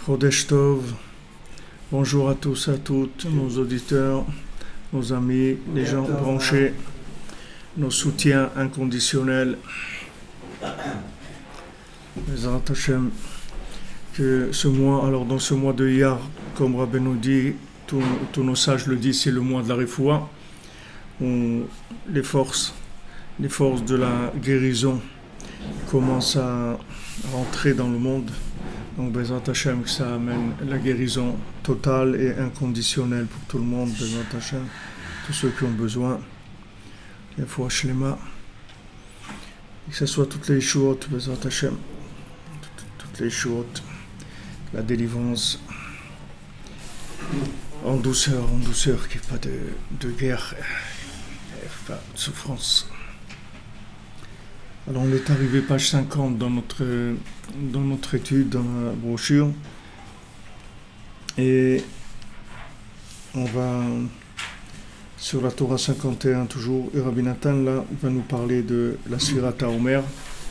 Chodesh Tov, bonjour à tous et à toutes, nos auditeurs, nos amis, les gens branchés, nos soutiens inconditionnels. Bezrat Hashem, que ce mois, alors dans ce mois de Iyar, comme Rabbi nous dit, tous nos sages le disent, c'est le mois de la Refoua, où les forces de la guérison commencent à rentrer dans le monde. Donc, Bezrat Hashem, que ça amène la guérison totale et inconditionnelle pour tout le monde, Bezrat Hashem, tous ceux qui ont besoin. La foi Shlema, que ce soit toutes les Yeshuot, Bezrat Hashem, toutes les Yeshuot, la délivrance, en douceur, qu'il n'y ait pas de guerre, pas de souffrance. Alors on est arrivé page 50 dans notre étude, dans la brochure, et on va sur la Torah 51 toujours, et Rabbi Nathan là va nous parler de la Sfirat HaOmer,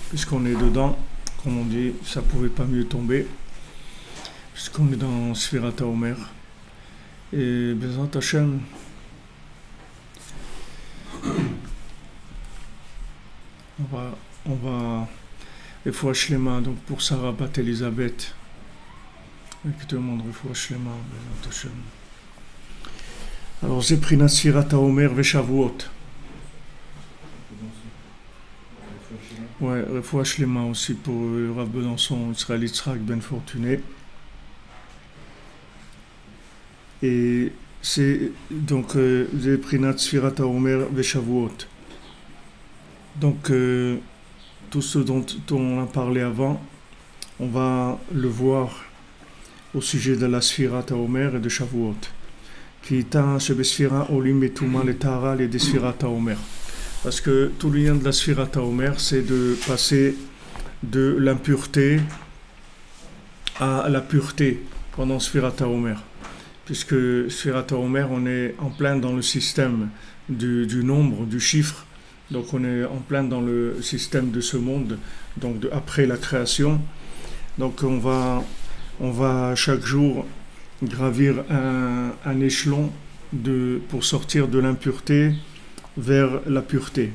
puisqu'on est dedans, comme on dit, ça pouvait pas mieux tomber, puisqu'on est dans Sfirat HaOmer, et Bezrat Hashem, on va Refoua Shlema, donc pour Sarah Bat Elisabeth, et que tout le monde Refoua Shlema, Bezrat Hashem. Alors, c'est pris Sfirat HaOmer ve Shavuot. Ouais, Refoua Shlema aussi pour Rav Besançon, Israël Yitzhak Ben Fortuné. Et c'est donc c'est pris Sfirat HaOmer ve Shavuot. Donc, tout ce dont on a parlé avant, on va le voir au sujet de la Sfirat HaOmer et de Shavuot. Parce que tout le lien de la Sfirat HaOmer, c'est de passer de l'impureté à la pureté pendant Sfirat HaOmer. Puisque Sfirat HaOmer, on est en plein dans le système du nombre, du chiffre. Donc on est en plein dans le système de ce monde, donc après la création. Donc on va chaque jour gravir un échelon pour sortir de l'impureté vers la pureté.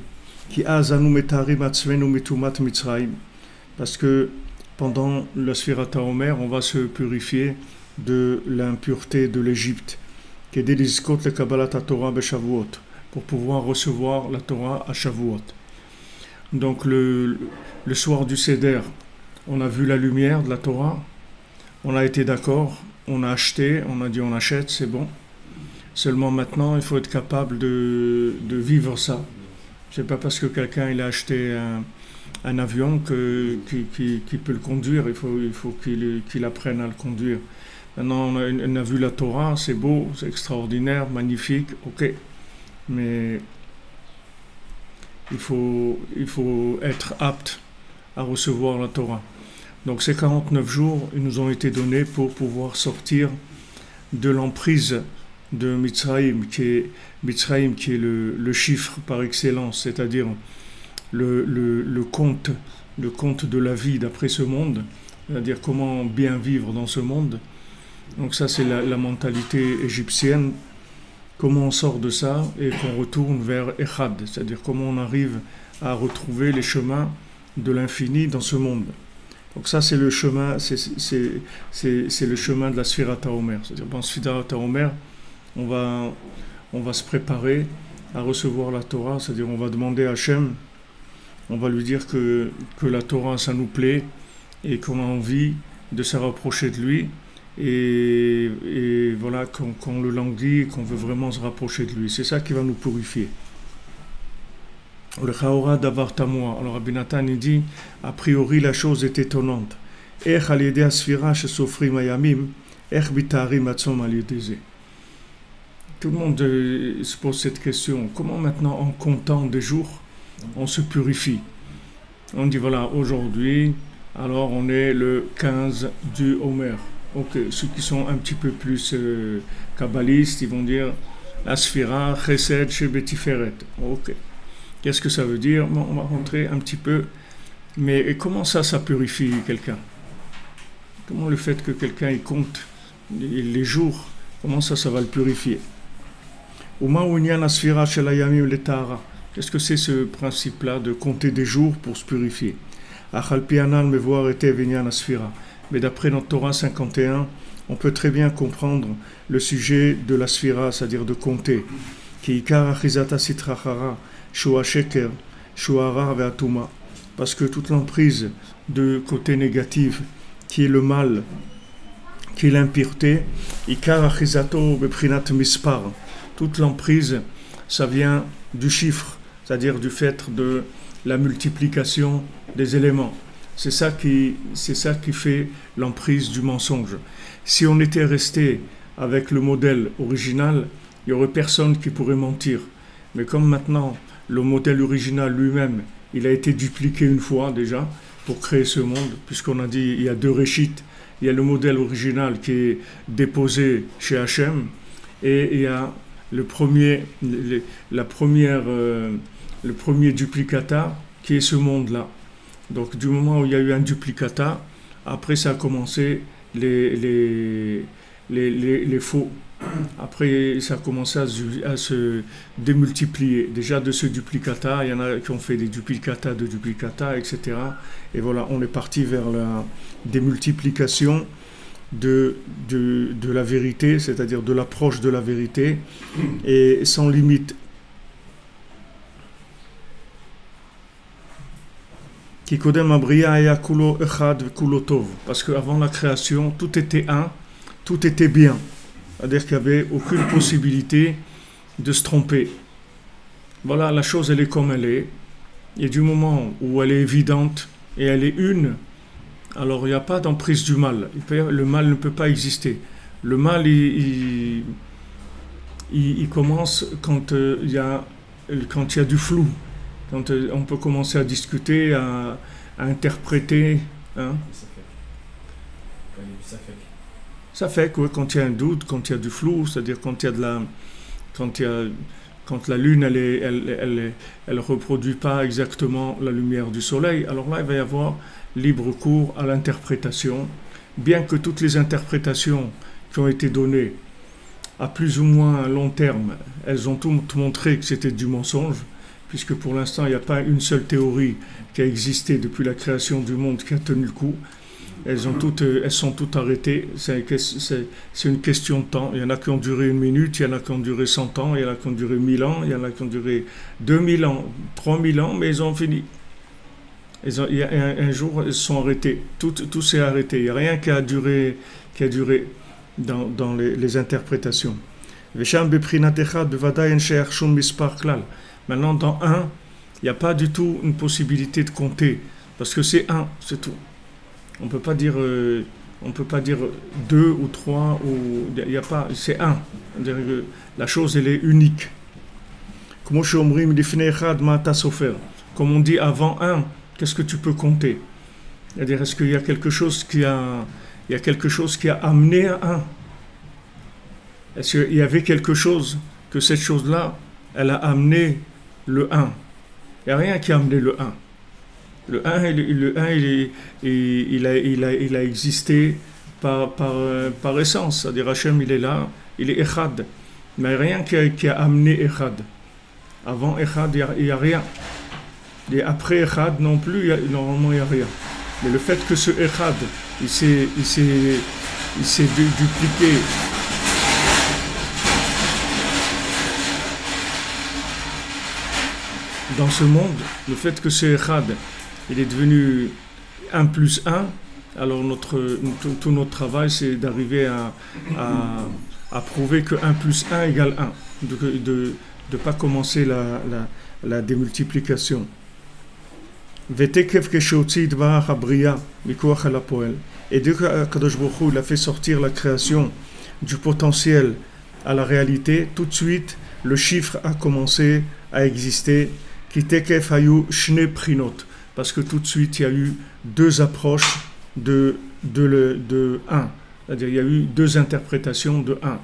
Parce que pendant la Sfirat HaOmer, on va se purifier de l'impureté de l'Égypte, pour pouvoir recevoir la Torah à Shavuot. Donc le soir du Seder, on a vu la lumière de la Torah, on a été d'accord, on a acheté, on a dit on achète, c'est bon. Seulement maintenant, il faut être capable de vivre ça. C'est pas parce que quelqu'un il a acheté un avion qu'il peut le conduire, il faut qu'il apprenne à le conduire. Maintenant, on a vu la Torah, c'est beau, c'est extraordinaire, magnifique, ok. Mais il faut être apte à recevoir la Torah. Donc ces 49 jours, ils nous ont été donnés pour pouvoir sortir de l'emprise de Mitzrayim, qui est le chiffre par excellence, c'est-à-dire le compte de la vie d'après ce monde, c'est-à-dire comment bien vivre dans ce monde. Donc ça, c'est la mentalité égyptienne. Comment on sort de ça et qu'on retourne vers Echad, c'est-à-dire comment on arrive à retrouver les chemins de l'infini dans ce monde. Donc ça, c'est le chemin, c'est le chemin de la Sfirat HaOmer. C'est-à-dire dans Sfirat HaOmer, on va se préparer à recevoir la Torah, c'est-à-dire on va demander à Hachem, on va lui dire que la Torah, ça nous plaît et qu'on a envie de se rapprocher de lui. Et voilà, qu'on le languit, qu'on veut vraiment se rapprocher de lui. C'est ça qui va nous purifier. Le Chaora Davar Tamoa. Alors Rabbi Nathan il dit, a priori la chose est étonnante. Ech al yedei asfira shesofrim hayamim, ech bitarim atzom al yedei. Tout le monde se pose cette question. Comment maintenant, en comptant des jours, on se purifie? On dit voilà, aujourd'hui, alors on est le 15 du Homer. Ok, ceux qui sont un petit peu plus kabbalistes, ils vont dire la Sphira, Chesed, Shebetiferet. Ok. Qu'est-ce que ça veut dire? Bon, on va rentrer un petit peu. Mais comment ça purifie quelqu'un? Comment le fait que quelqu'un il compte les jours, comment ça va le purifier? Qu'est-ce que c'est ce principe-là de compter des jours pour se purifier? Mais d'après notre Torah 51, on peut très bien comprendre le sujet de la sphira, c'est-à-dire de compter. Parce que toute l'emprise de côté négatif, qui est le mal, qui est l'impureté, toute l'emprise, ça vient du chiffre, c'est-à-dire du fait de la multiplication des éléments. C'est ça qui fait l'emprise du mensonge. Si on était resté avec le modèle original, il n'y aurait personne qui pourrait mentir. Mais comme maintenant, le modèle original lui-même, il a été dupliqué une fois déjà pour créer ce monde, puisqu'on a dit il y a deux réchites. Il y a le modèle original qui est déposé chez Hachem et il y a le premier duplicata qui est ce monde-là. Donc du moment où il y a eu un duplicata, après ça a commencé les faux. Après ça a commencé à se démultiplier. Déjà de ce duplicata, il y en a qui ont fait des duplicata de duplicata, etc. Et voilà, on est parti vers la démultiplication de la vérité, c'est-à-dire de l'approche de la vérité, et sans limite. Parce qu'avant la création, tout était un, tout était bien. C'est-à-dire qu'il n'y avait aucune possibilité de se tromper. Voilà, la chose, elle est comme elle est. Et du moment où elle est évidente et elle est une, alors il n'y a pas d'emprise du mal. Le mal ne peut pas exister. Le mal, il commence quand il y a du flou. Quand on peut commencer à discuter, à interpréter. Hein. Ça fait que quand il y a un doute, quand il y a du flou, c'est-à-dire quand la lune elle reproduit pas exactement la lumière du soleil, alors là il va y avoir libre cours à l'interprétation, bien que toutes les interprétations qui ont été données à plus ou moins long terme, elles ont toutes montré que c'était du mensonge, puisque pour l'instant il n'y a pas une seule théorie qui a existé depuis la création du monde qui a tenu le coup. Elles sont toutes arrêtées. C'est une question de temps. Il y en a qui ont duré 1 minute, il y en a qui ont duré 100 ans, il y en a qui ont duré 1000 ans, il y en a qui ont duré 2000 ans, 3000 ans, mais ils ont fini. Un jour, ils sont arrêtés. Tout s'est arrêté. Il n'y a rien qui a duré dans les interprétations. Maintenant, dans 1, il n'y a pas du tout une possibilité de compter, parce que c'est 1, c'est tout. On peut pas dire 2 ou 3 ou il y a pas, c'est 1. La chose elle est unique. Comme on dit avant 1, qu'est-ce que tu peux compter? C'est-à-dire est-ce qu'il y a quelque chose qui a amené à 1? Est-ce qu'il y avait quelque chose que cette chose-là elle a amené le 1? Il n'y a rien qui a amené le 1. Le 1, il a existé par essence. C'est-à-dire Hachem, il est là, il est Echad. Mais rien qui a amené Echad. Avant Echad, il n'y a rien. Et après Echad non plus, normalement, il n'y a rien. Mais le fait que ce Echad, il s'est dupliqué. Dans ce monde, le fait que ce Echad, il est devenu 1 plus 1, alors tout notre travail, c'est d'arriver à prouver que 1 plus 1 égale 1, de ne pas commencer la démultiplication. Et dès que Kadosh Baruch Hu, il a fait sortir la création du potentiel à la réalité, tout de suite, le chiffre a commencé à exister. Parce que tout de suite, il y a eu 2 approches de 1. C'est-à-dire, il y a eu 2 interprétations de 1.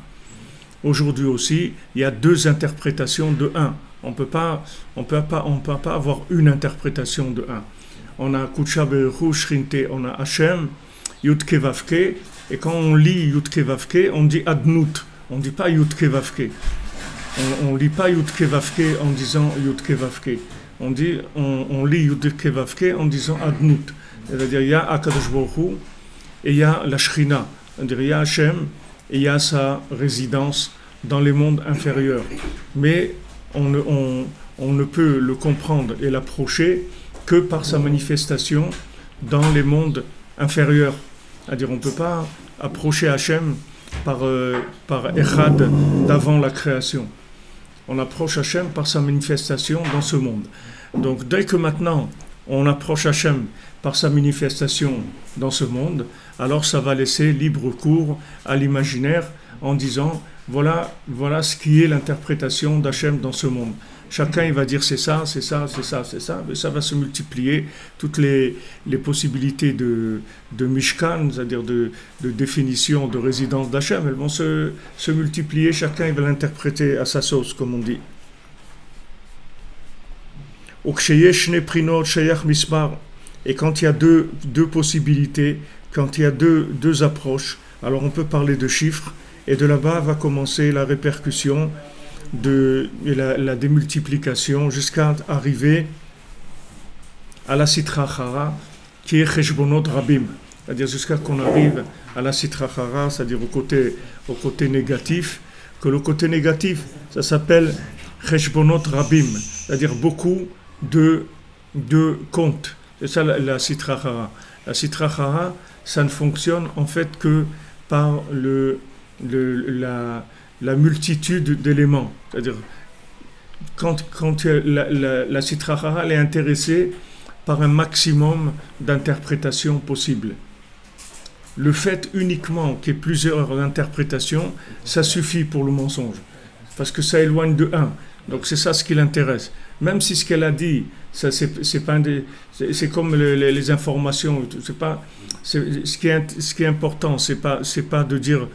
Aujourd'hui aussi, il y a 2 interprétations de 1. On peut pas avoir une interprétation de 1. On a Kutsha Beruchu Shrinte, on a Hachem, Yudke Vavke, et quand on lit Yudke Vavke, on dit Adnout, on ne dit pas Yudke Vavke. On ne lit pas Yudke Vavke en disant Yudke Vavke. On lit Yudke Vavke en disant Adnout. C'est-à-dire, il y a Akadosh Baruch Hu et il y a la Shrina. C'est-à-dire, il y a Hachem et il y a sa résidence dans les mondes inférieurs. Mais on ne peut le comprendre et l'approcher que par sa manifestation dans les mondes inférieurs. C'est-à-dire, on ne peut pas approcher Hachem par Echad d'avant la création. On approche Hachem par sa manifestation dans ce monde. Donc, dès que maintenant on approche Hachem par sa manifestation dans ce monde, alors ça va laisser libre cours à l'imaginaire en disant voilà ce qui est l'interprétation d'Hachem dans ce monde. Chacun il va dire c'est ça, c'est ça, c'est ça, c'est ça, mais ça va se multiplier. Toutes les possibilités de Mishkan, c'est-à-dire de définition de résidence d'Hachem, elles vont se multiplier, chacun il va l'interpréter à sa sauce, comme on dit. Et quand il y a deux possibilités, quand il y a deux approches, alors on peut parler de chiffres, et de là-bas va commencer la répercussion et la démultiplication jusqu'à arriver à la Sitra Chara, qui est Cheshbonot Rabim, c'est-à-dire jusqu'à qu'on arrive à la Sitra Chara, c'est-à-dire au côté négatif, que le côté négatif, ça s'appelle Cheshbonot Rabim, c'est-à-dire beaucoup de comptes. C'est ça la Sitra Chara. La Sitra Chara, ça ne fonctionne en fait que par la multitude d'éléments. C'est-à-dire, quand la Sitra Chara elle est intéressée par un maximum d'interprétations possibles. Le fait uniquement qu'il y ait plusieurs interprétations, ça suffit pour le mensonge. Parce que ça éloigne de un. Donc c'est ça ce qui l'intéresse. Même si ce qu'elle a dit, ça, c'est comme les informations. Ce qui est important, c'est pas de dire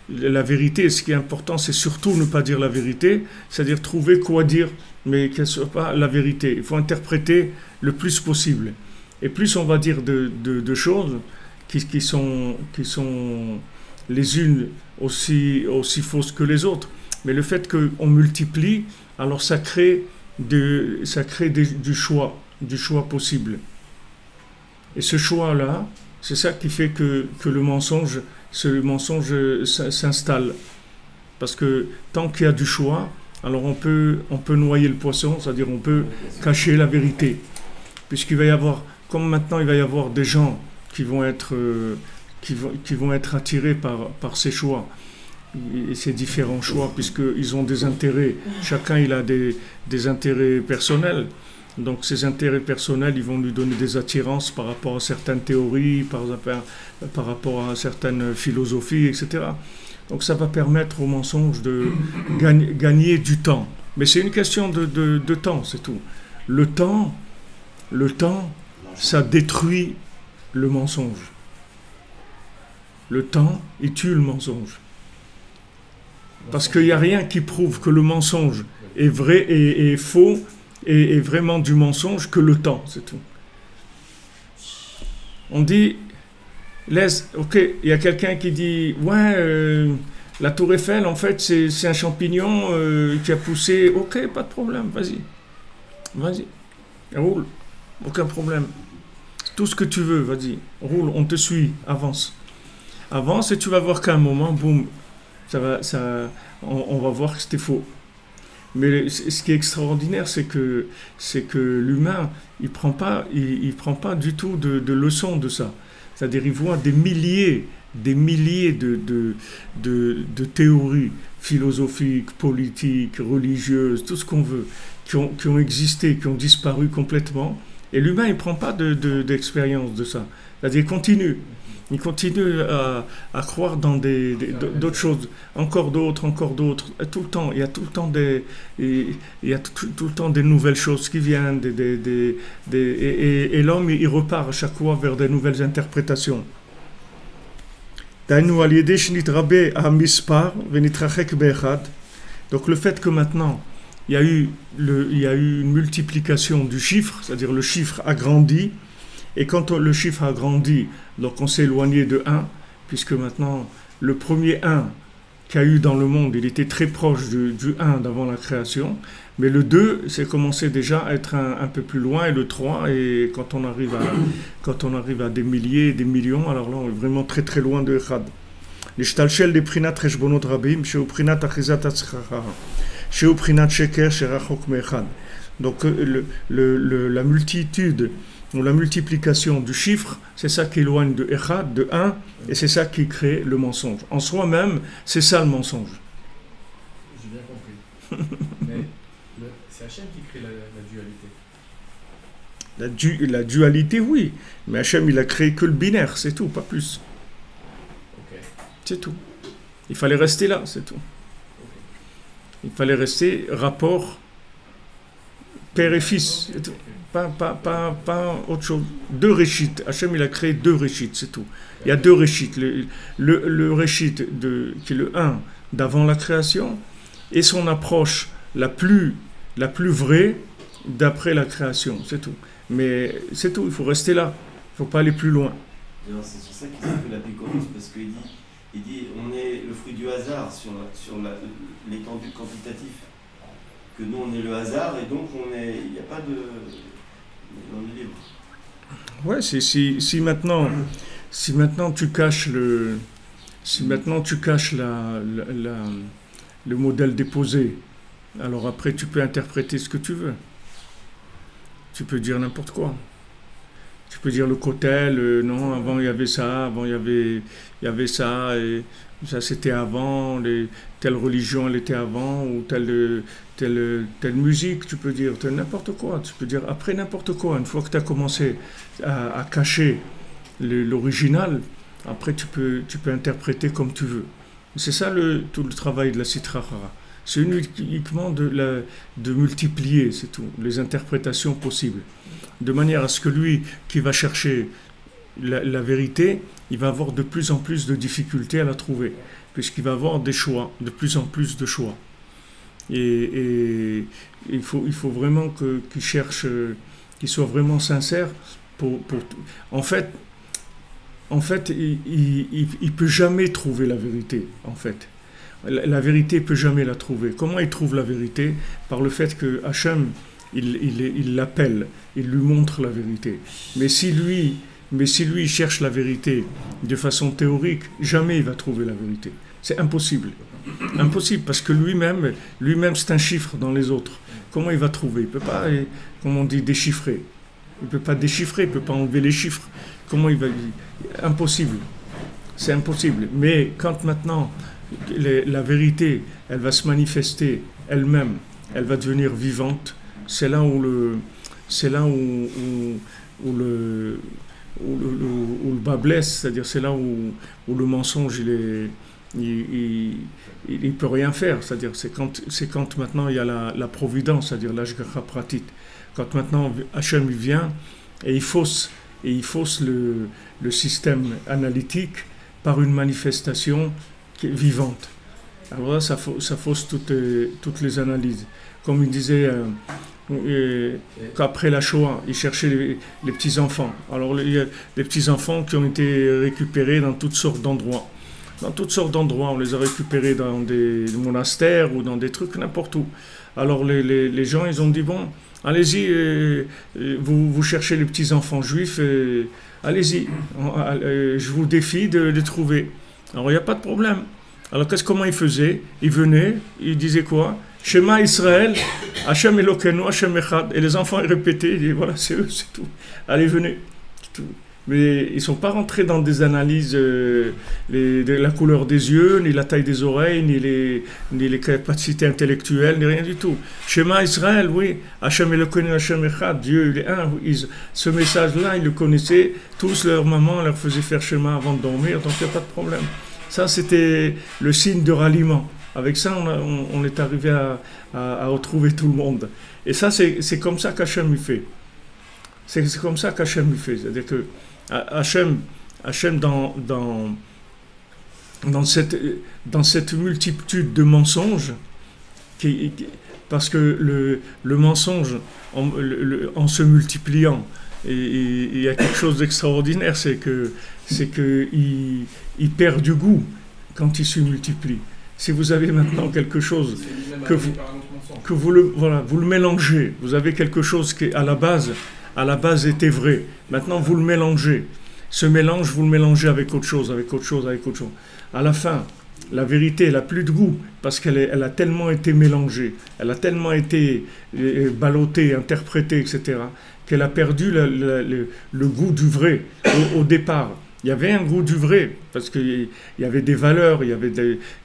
la vérité. Ce qui est important, c'est surtout ne pas dire la vérité, c'est-à-dire trouver quoi dire, mais qu'elle ne soit pas la vérité. Il faut interpréter le plus possible. Et plus on va dire de choses qui sont les unes aussi fausses que les autres, mais le fait qu'on multiplie, alors ça crée du choix possible. Et ce choix-là, c'est ça qui fait que le mensonge s'installe. Parce que tant qu'il y a du choix, alors on peut noyer le poisson, c'est-à-dire on peut cacher la vérité. Puisqu'il va y avoir, comme maintenant il va y avoir des gens qui vont être attirés par ces choix. Et ces différents choix, puisqu'ils ont des intérêts. Chacun il a des intérêts personnels. Donc ces intérêts personnels, ils vont lui donner des attirances par rapport à certaines théories, par rapport à certaines philosophies, etc. Donc ça va permettre au mensonge de gagner du temps. Mais c'est une question de temps, c'est tout. Le temps, ça détruit le mensonge. Le temps, il tue le mensonge. Parce qu'il n'y a rien qui prouve que le mensonge est vrai et faux et vraiment du mensonge que le temps, c'est tout. On dit, ok, il y a quelqu'un qui dit, ouais, la tour Eiffel, en fait, c'est un champignon qui a poussé, ok, pas de problème, vas-y, roule, aucun problème. Tout ce que tu veux, vas-y, roule, on te suit, avance. Avance et tu vas voir qu'à un moment, boum, on va voir que c'était faux. Mais ce qui est extraordinaire, c'est que l'humain, il prend pas du tout de leçons de ça. C'est-à-dire, il voit des milliers de théories philosophiques, politiques, religieuses, tout ce qu'on veut, qui ont existé, qui ont disparu complètement. Et l'humain, il prend pas d'expérience de ça. C'est-à-dire, il continue à croire dans d'autres choses, encore d'autres, tout le temps. Il y a tout le temps des nouvelles choses qui viennent, et l'homme, il repart à chaque fois vers des nouvelles interprétations. Donc le fait que maintenant, il y a eu une multiplication du chiffre, c'est-à-dire le chiffre a grandi, Et quand le chiffre a grandi, donc on s'est éloigné de un, puisque maintenant, le premier un qu'il y a eu dans le monde, il était très proche du un d'avant la création, mais le 2, c'est commencé déjà à être un peu plus loin, et le 3, et quand on arrive à des milliers, des millions, alors là, on est vraiment très très loin de Echad. להשתלשל לבחינת חשבונות רבים, שהוא בחינת אחיזת הצחחה, שהוא בחינת שקר שרחוק מאחד. Donc la multitude ou la multiplication du chiffre, c'est ça qui éloigne de Echad, de 1, et c'est ça qui crée le mensonge. En soi-même, c'est ça le mensonge. J'ai bien compris. Mais c'est Hachem qui crée la dualité. La dualité, oui. Mais Hachem, il a créé que le binaire, c'est tout, pas plus. Okay. C'est tout. Il fallait rester là, c'est tout. Okay. Il fallait rester rapport père et fils, c'est tout. Pas autre chose. Deux réchites. Hachem, il a créé deux réchites, c'est tout. Il y a deux réchites. Le réchite qui est le 1 d'avant la création et son approche la plus vraie d'après la création, c'est tout. Mais c'est tout, il faut rester là. Il ne faut pas aller plus loin. C'est sur ça qu'il s'appelle la pécorus, parce qu'il dit on est le fruit du hasard sur l'étendue quantitative. Que nous on est le hasard et donc il n'y a pas de... On est libre. Ouais, si maintenant tu caches le modèle déposé, alors après tu peux interpréter ce que tu veux. Tu peux dire n'importe quoi. Tu peux dire le kotel, non, avant il y avait ça, avant il y avait ça, et ça c'était avant, telle religion elle était avant, ou telle musique, tu peux dire n'importe quoi, tu peux dire après n'importe quoi. Une fois que tu as commencé à cacher l'original, après tu peux interpréter comme tu veux. C'est ça tout le travail de la Sitra Achara. C'est uniquement de multiplier, c'est tout, les interprétations possibles. De manière à ce que lui, qui va chercher la vérité, il va avoir de plus en plus de difficultés à la trouver, puisqu'il va avoir des choix, de plus en plus de choix. Et il faut vraiment qu'il cherche, qu'il soit vraiment sincère. En fait, il peut jamais trouver la vérité, en fait. La vérité, il peut jamais la trouver. Comment il trouve la vérité? Par le fait que Hachem, il l'appelle, il lui montre la vérité. Mais si lui cherche la vérité de façon théorique, jamais il va trouver la vérité. C'est impossible. Impossible, parce que lui-même, c'est un chiffre dans les autres. Comment il va trouver? Il ne peut pas, comme on dit, déchiffrer. Il ne peut pas déchiffrer, il ne peut pas enlever les chiffres. Comment il va... Impossible. C'est impossible. Mais quand maintenant, la vérité, elle va se manifester elle-même, elle va devenir vivante, c'est là où le bas blesse, c'est-à-dire c'est là où le mensonge il peut rien faire, c'est-à-dire c'est quand maintenant il y a la providence, c'est-à-dire l'ashgacha pratit, quand maintenant Hachem vient et il fausse le système analytique par une manifestation qui est vivante. Alors là, ça fausse toutes les analyses. Comme il disait qu'après la Shoah, il cherchait les petits-enfants. Alors il y a des petits-enfants qui ont été récupérés dans toutes sortes d'endroits. Dans toutes sortes d'endroits, on les a récupérés dans des monastères ou dans des trucs, n'importe où. Alors les gens, ils ont dit, bon, allez-y, vous cherchez les petits-enfants juifs, allez-y, je vous défie de les trouver. Alors il n'y a pas de problème. Alors comment ils faisaient? Ils venaient, ils disaient quoi? Shema Israël, Hachem Elokeinu, Hachem Echad. Et les enfants ils répétaient, ils disaient voilà, c'est eux, c'est tout. Allez, venez. Tout. Mais ils ne sont pas rentrés dans des analyses de la couleur des yeux, ni la taille des oreilles, ni les capacités intellectuelles, ni rien du tout. Shema Israël, oui, Hachem Elokeinu, Hachem Echad, Dieu il est un. Ce message-là, ils le connaissaient. Tous, leur maman leur faisait faire Shema avant de dormir, donc il n'y a pas de problème. Ça, c'était le signe de ralliement. Avec ça, on est arrivé à retrouver tout le monde. Et ça, c'est comme ça qu'Hachem lui fait. C'est comme ça qu'Hachem lui fait. C'est-à-dire que Hachem dans cette multitude de mensonges, parce que le mensonge, en se multipliant, Et il y a quelque chose d'extraordinaire, c'est que il perd du goût quand il se multiplie. Si vous avez maintenant quelque chose que vous le mélangez, vous avez quelque chose qui à la base était vrai. Maintenant vous le mélangez. Ce mélange, vous le mélangez avec autre chose, avec autre chose, avec autre chose. À la fin, la vérité, elle n'a plus de goût parce elle a tellement été mélangée, elle a tellement été ballottée, interprétée, etc., qu'elle a perdu le goût du vrai au départ. Il y avait un goût du vrai, parce qu'il y avait des valeurs, il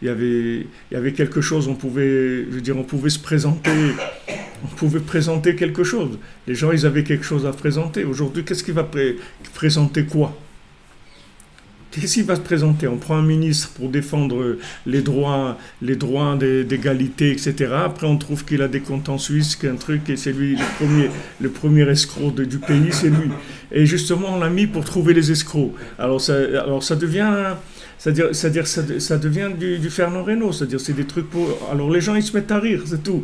y avait quelque chose, on pouvait se présenter, on pouvait présenter quelque chose. Les gens, ils avaient quelque chose à présenter. Aujourd'hui, qu'est-ce qu'il va présenter quoi? Qu'est-ce qu'il va se présenter? On prend un ministre pour défendre les droits d'égalité, etc. Après, on trouve qu'il a des comptes en Suisse, qu'un truc, et c'est lui le premier escroc du pays, c'est lui. Et justement, on l'a mis pour trouver les escrocs. Alors ça devient, c'est-à-dire ça devient du Fernand Reynaud, c'est-à-dire c'est des trucs pour. Alors les gens, ils se mettent à rire, c'est tout.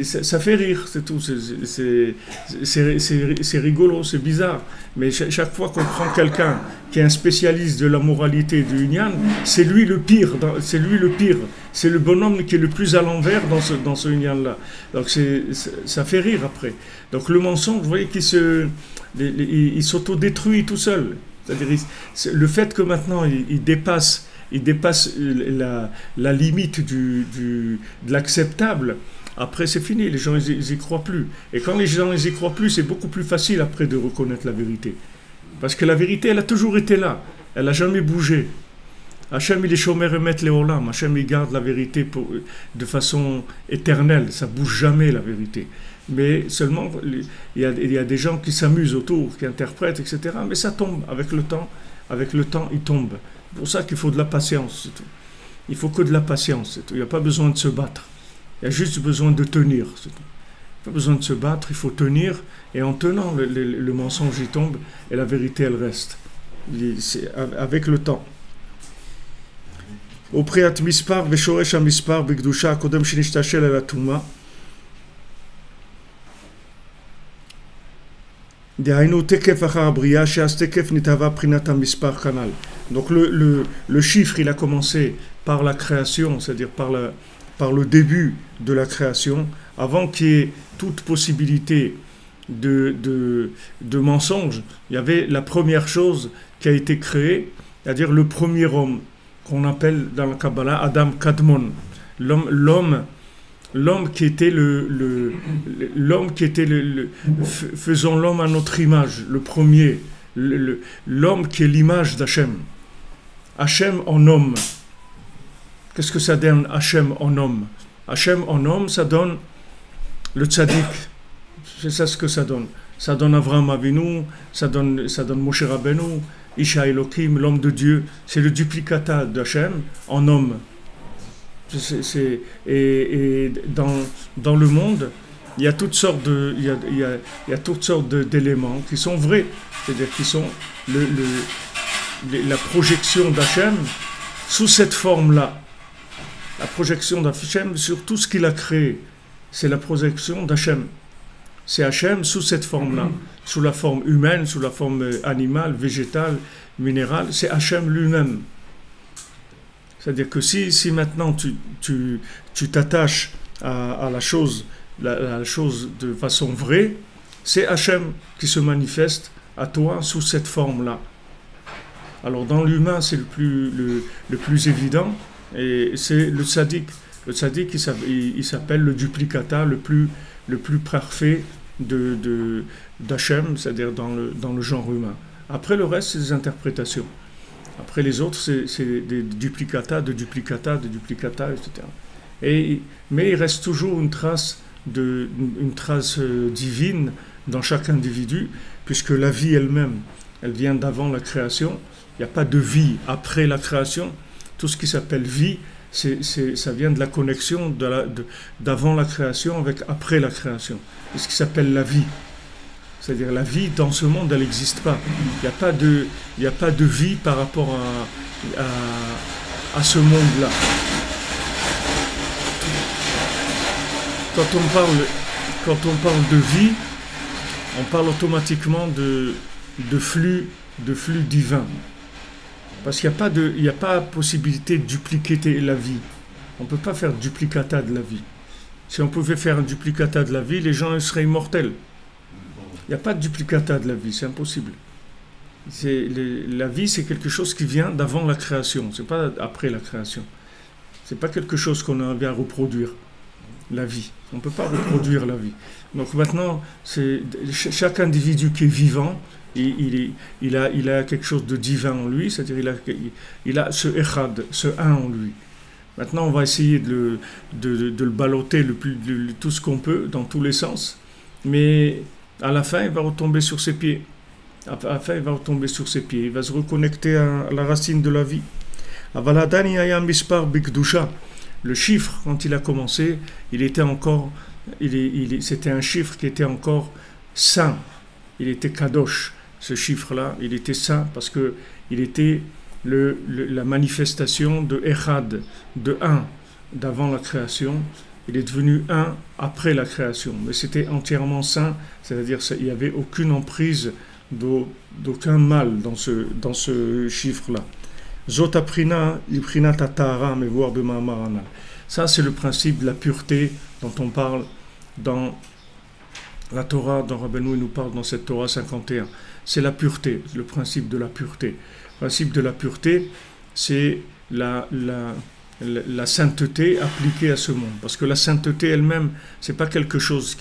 Ça fait rire, c'est tout. C'est rigolo, c'est bizarre. Mais chaque fois qu'on prend quelqu'un qui est un spécialiste de la moralité du Inyan, c'est lui le pire. C'est lui le pire. C'est le bonhomme qui est le plus à l'envers dans ce Inyan-là. Donc ça fait rire après. Donc le mensonge, vous voyez il s'autodétruit tout seul. C'est-à-dire le fait que maintenant il dépasse la limite de l'acceptable. Après, c'est fini, les gens, ils y croient plus. Et quand les gens, ils y croient plus, c'est beaucoup plus facile après de reconnaître la vérité. Parce que la vérité, elle a toujours été là. Elle n'a jamais bougé. Hachem, il est chômeur et met les olam. Hachem, il garde la vérité de façon éternelle. Ça ne bouge jamais, la vérité. Mais seulement, il y a des gens qui s'amusent autour, qui interprètent, etc. Mais ça tombe. Avec le temps, il tombe. C'est pour ça qu'il faut de la patience, c'est tout. Il faut que de la patience, c'est tout. Il n'y a pas besoin de se battre. Il y a juste besoin de tenir. Il n'y a pas besoin de se battre, il faut tenir. Et en tenant, le mensonge il tombe et la vérité elle reste. C'est avec le temps. Au préat mispar, veshoresh mispar, bigdusha, kodem shinistashel el atuma. Dehainu tekef achar abriya, sheas tekef nitava prinata mispar kanal. Donc le chiffre il a commencé par la création, c'est-à-dire par le début de la création, avant qu'il y ait toute possibilité de mensonge, il y avait la première chose qui a été créée, c'est-à-dire le premier homme, qu'on appelle dans la Kabbalah Adam Kadmon, l'homme qui était faisons l'homme à notre image, le premier, l'homme qui est l'image d'Hachem. Hachem en homme. Qu'est-ce que ça donne Hachem en homme? Hachem en homme, ça donne le tzaddik. C'est ça ce que ça donne. Ça donne Avraham Avinu, ça donne Moshe Rabbeinu, Isha Elohim, l'homme de Dieu. C'est le duplicata d'Hachem en homme. Et dans le monde, il y a toutes sortes d'éléments qui sont vrais, c'est-à-dire qui sont la projection d'Hachem sous cette forme-là. La projection d'Hachem sur tout ce qu'il a créé, c'est la projection d'Hachem. C'est Hachem sous cette forme-là, sous la forme humaine, sous la forme animale, végétale, minérale, c'est Hachem lui-même. C'est-à-dire que si maintenant tu t'attaches à la chose de façon vraie, c'est Hachem qui se manifeste à toi sous cette forme-là. Alors dans l'humain, c'est le plus évident, et c'est le tzaddik. Le tzaddik, il s'appelle le duplicata le plus parfait d'Hachem, c'est-à-dire dans le genre humain. Après le reste, c'est des interprétations. Après les autres, c'est des duplicata, etc. Mais il reste toujours une trace divine dans chaque individu, puisque la vie elle-même, elle vient d'avant la création. Il n'y a pas de vie après la création. Tout ce qui s'appelle vie, ça vient de la connexion d'avant la création avec après la création. C'est ce qui s'appelle la vie. C'est-à-dire la vie dans ce monde, elle n'existe pas. Il n'y a pas de vie par rapport à ce monde-là. Quand on parle de vie, on parle automatiquement de flux divin. Parce qu'il n'y a pas possibilité de dupliquer la vie. On ne peut pas faire duplicata de la vie. Si on pouvait faire un duplicata de la vie, les gens seraient immortels. Il n'y a pas de duplicata de la vie, c'est impossible. La vie, c'est quelque chose qui vient d'avant la création, c'est pas après la création. C'est pas quelque chose qu'on a à reproduire, la vie. On ne peut pas reproduire la vie. Donc maintenant, chaque individu qui est vivant, il a quelque chose de divin en lui, c'est-à-dire il a ce echad, ce un en lui. Maintenant, on va essayer de le balloter tout ce qu'on peut, dans tous les sens, mais à la fin, il va retomber sur ses pieds. À la fin, il va retomber sur ses pieds. Il va se reconnecter à la racine de la vie. Le chiffre, quand il a commencé, c'était un chiffre qui était encore saint. Il était kadosh. Ce chiffre-là, il était saint parce que il était la manifestation de Echad, de un, d'avant la création. Il est devenu un après la création. Mais c'était entièrement saint, c'est-à-dire qu'il n'y avait aucune emprise d'aucun mal dans ce chiffre-là. Zotaprina, iprina tatara, me voir b'ma'amarana. Ça, c'est le principe de la pureté dont on parle dans la Torah, dont Rabbeinu nous parle dans cette Torah 51. C'est la pureté, le principe de la pureté. Le principe de la pureté, c'est la sainteté appliquée à ce monde. Parce que la sainteté elle-même, c'est pas quelque chose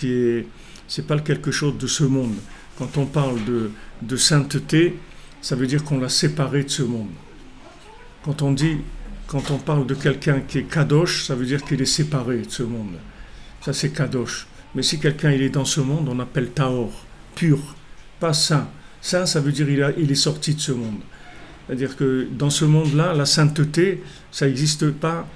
c'est pas quelque chose de ce monde. Quand on parle de sainteté, ça veut dire qu'on l'a séparé de ce monde. Quand on parle de quelqu'un qui est kadosh, ça veut dire qu'il est séparé de ce monde. Ça, c'est kadosh. Mais si quelqu'un il est dans ce monde, on appelle taor, pur, pas saint. Saint, ça veut dire il est sorti de ce monde. C'est-à-dire que dans ce monde-là, la sainteté, ça n'existe pas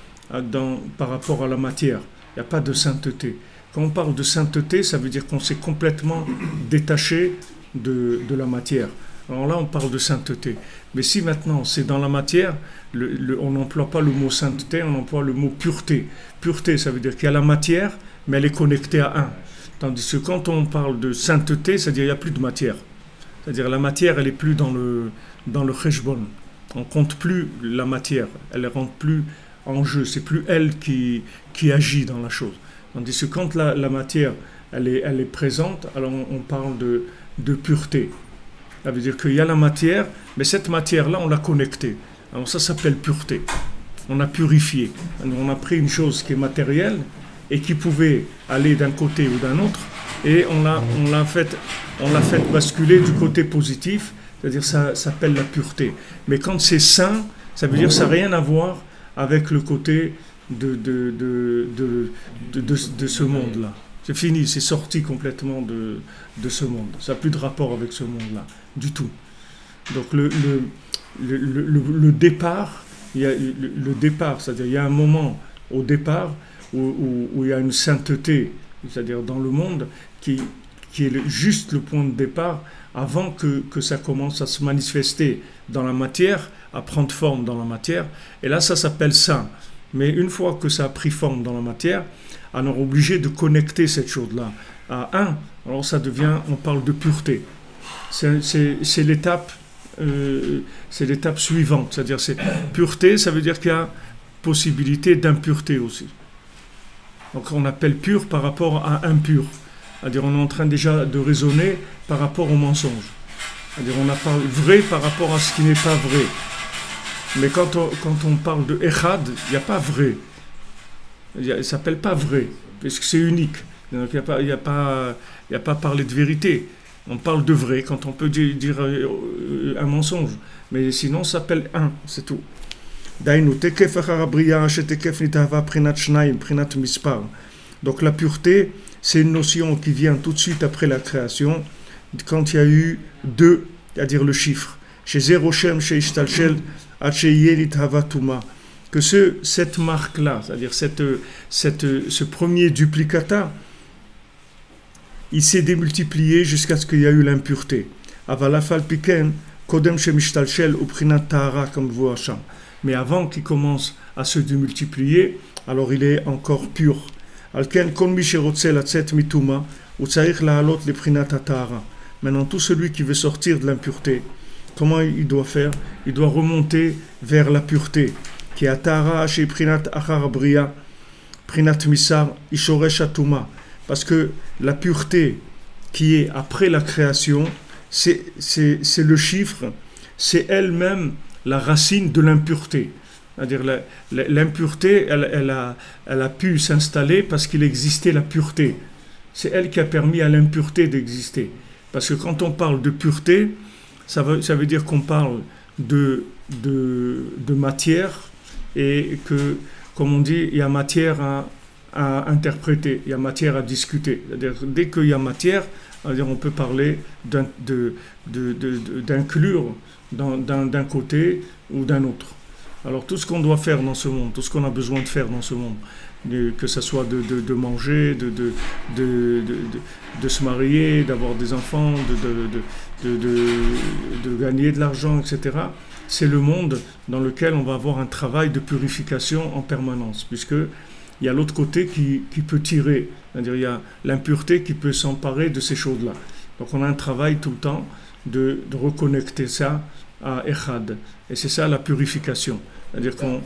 par rapport à la matière. Il n'y a pas de sainteté. Quand on parle de sainteté, ça veut dire qu'on s'est complètement détaché de la matière. Alors là, on parle de sainteté. Mais si maintenant c'est dans la matière, on n'emploie pas le mot sainteté, on emploie le mot pureté. Pureté, ça veut dire qu'il y a la matière, mais elle est connectée à un. Tandis que quand on parle de sainteté, c'est-à-dire qu'il n'y a plus de matière. C'est-à-dire la matière, elle n'est plus dans le cheshbon. On ne compte plus la matière, elle ne rentre plus en jeu. C'est plus elle qui agit dans la chose. Tandis que quand la matière, elle est présente, alors on parle de pureté. Ça veut dire qu'il y a la matière, mais cette matière-là, on l'a connectée. Alors ça s'appelle pureté. On a purifié. On a pris une chose qui est matérielle et qui pouvait aller d'un côté ou d'un autre, et on l'a fait basculer du côté positif, c'est-à-dire ça s'appelle la pureté. Mais quand c'est saint, ça veut dire que ça n'a rien à voir avec le côté de ce monde-là. C'est fini, c'est sorti complètement de ce monde. Ça n'a plus de rapport avec ce monde-là, du tout. Donc le départ, le départ, c'est-à-dire il y a un moment au départ où il y a une sainteté, c'est-à-dire dans le monde, qui est juste le point de départ avant que ça commence à se manifester dans la matière, à prendre forme dans la matière. Et là, ça s'appelle saint. Mais une fois que ça a pris forme dans la matière, alors on est obligé de connecter cette chose-là à un. Alors ça devient, on parle de pureté. C'est l'étape suivante. C'est-à-dire, pureté, ça veut dire qu'il y a possibilité d'impureté aussi. Donc on appelle pur par rapport à impur. C'est-à-dire on est en train déjà de raisonner par rapport au mensonge. C'est-à-dire on a parlé vrai par rapport à ce qui n'est pas vrai. Mais quand on parle de Echad, il n'y a pas vrai. Il ne s'appelle pas vrai, parce que c'est unique. Donc il n'y a pas parlé de vérité. On parle de vrai quand on peut dire un mensonge. Mais sinon, ça s'appelle un, c'est tout. Donc la pureté, c'est une notion qui vient tout de suite après la création, quand il y a eu deux, c'est-à-dire le chiffre. Chez Zeroshem, chez Ishtalshel, que cette marque-là, c'est-à-dire ce premier duplicata, il s'est démultiplié jusqu'à ce qu'il y ait eu l'impureté. Avalafal piken, kodem shemishtalshel uprinat tahara comme vous Hacham. Mais avant qu'il commence à se démultiplier, alors il est encore pur. Al ken kol mi sherotze latzet mituma, ou tzarich la'alot lebrinat hatahara. Maintenant, tout celui qui veut sortir de l'impureté, comment il doit faire? Il doit remonter vers la pureté. Qui est hatahara chez prinat achar bria, prinat misar, ishoresh atuma. Parce que la pureté qui est après la création, c'est le chiffre, c'est elle-même la racine de l'impureté. C'est-à-dire l'impureté, elle a pu s'installer parce qu'il existait la pureté. C'est elle qui a permis à l'impureté d'exister. Parce que quand on parle de pureté, ça veut dire qu'on parle de matière et que, comme on dit, il y a matière à interpréter, il y a matière à discuter. C'est-à-dire, dès qu'il y a matière, on peut parler d'inclure d'un côté ou d'un autre. Alors tout ce qu'on doit faire dans ce monde, tout ce qu'on a besoin de faire dans ce monde, que ce soit de manger, de se marier, d'avoir des enfants, de gagner de l'argent, etc., c'est le monde dans lequel on va avoir un travail de purification en permanence, puisqu'il y a l'autre côté qui peut tirer, c'est-à-dire il y a l'impureté qui peut s'emparer de ces choses-là. Donc on a un travail tout le temps de reconnecter ça à Echad. Et c'est ça la purification. C'est-à-dire qu'on...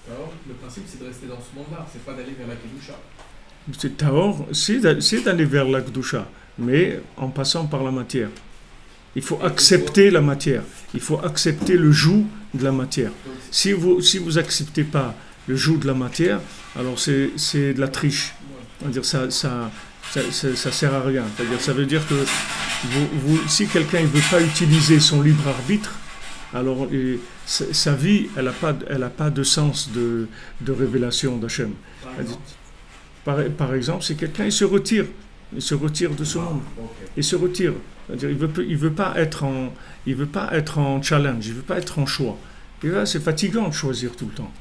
Le principe c'est de rester dans ce monde-là, c'est pas d'aller vers la Kedusha. C'est Tahor, c'est d'aller vers la Kedusha, mais en passant par la matière. Il faut accepter la matière. Il faut accepter le joug de la matière. Si vous acceptez pas le joug de la matière, alors c'est de la triche. C'est-à-dire ça sert à rien. C'est-à-dire ça veut dire que si quelqu'un ne veut pas utiliser son libre arbitre, alors sa vie, elle a pas de sens de révélation d'Hachem. Par exemple, si quelqu'un il se retire de ce monde, il se retire. C'est-à-dire, il veut pas être en challenge, il veut pas être en choix. Et là, c'est fatigant de choisir tout le temps.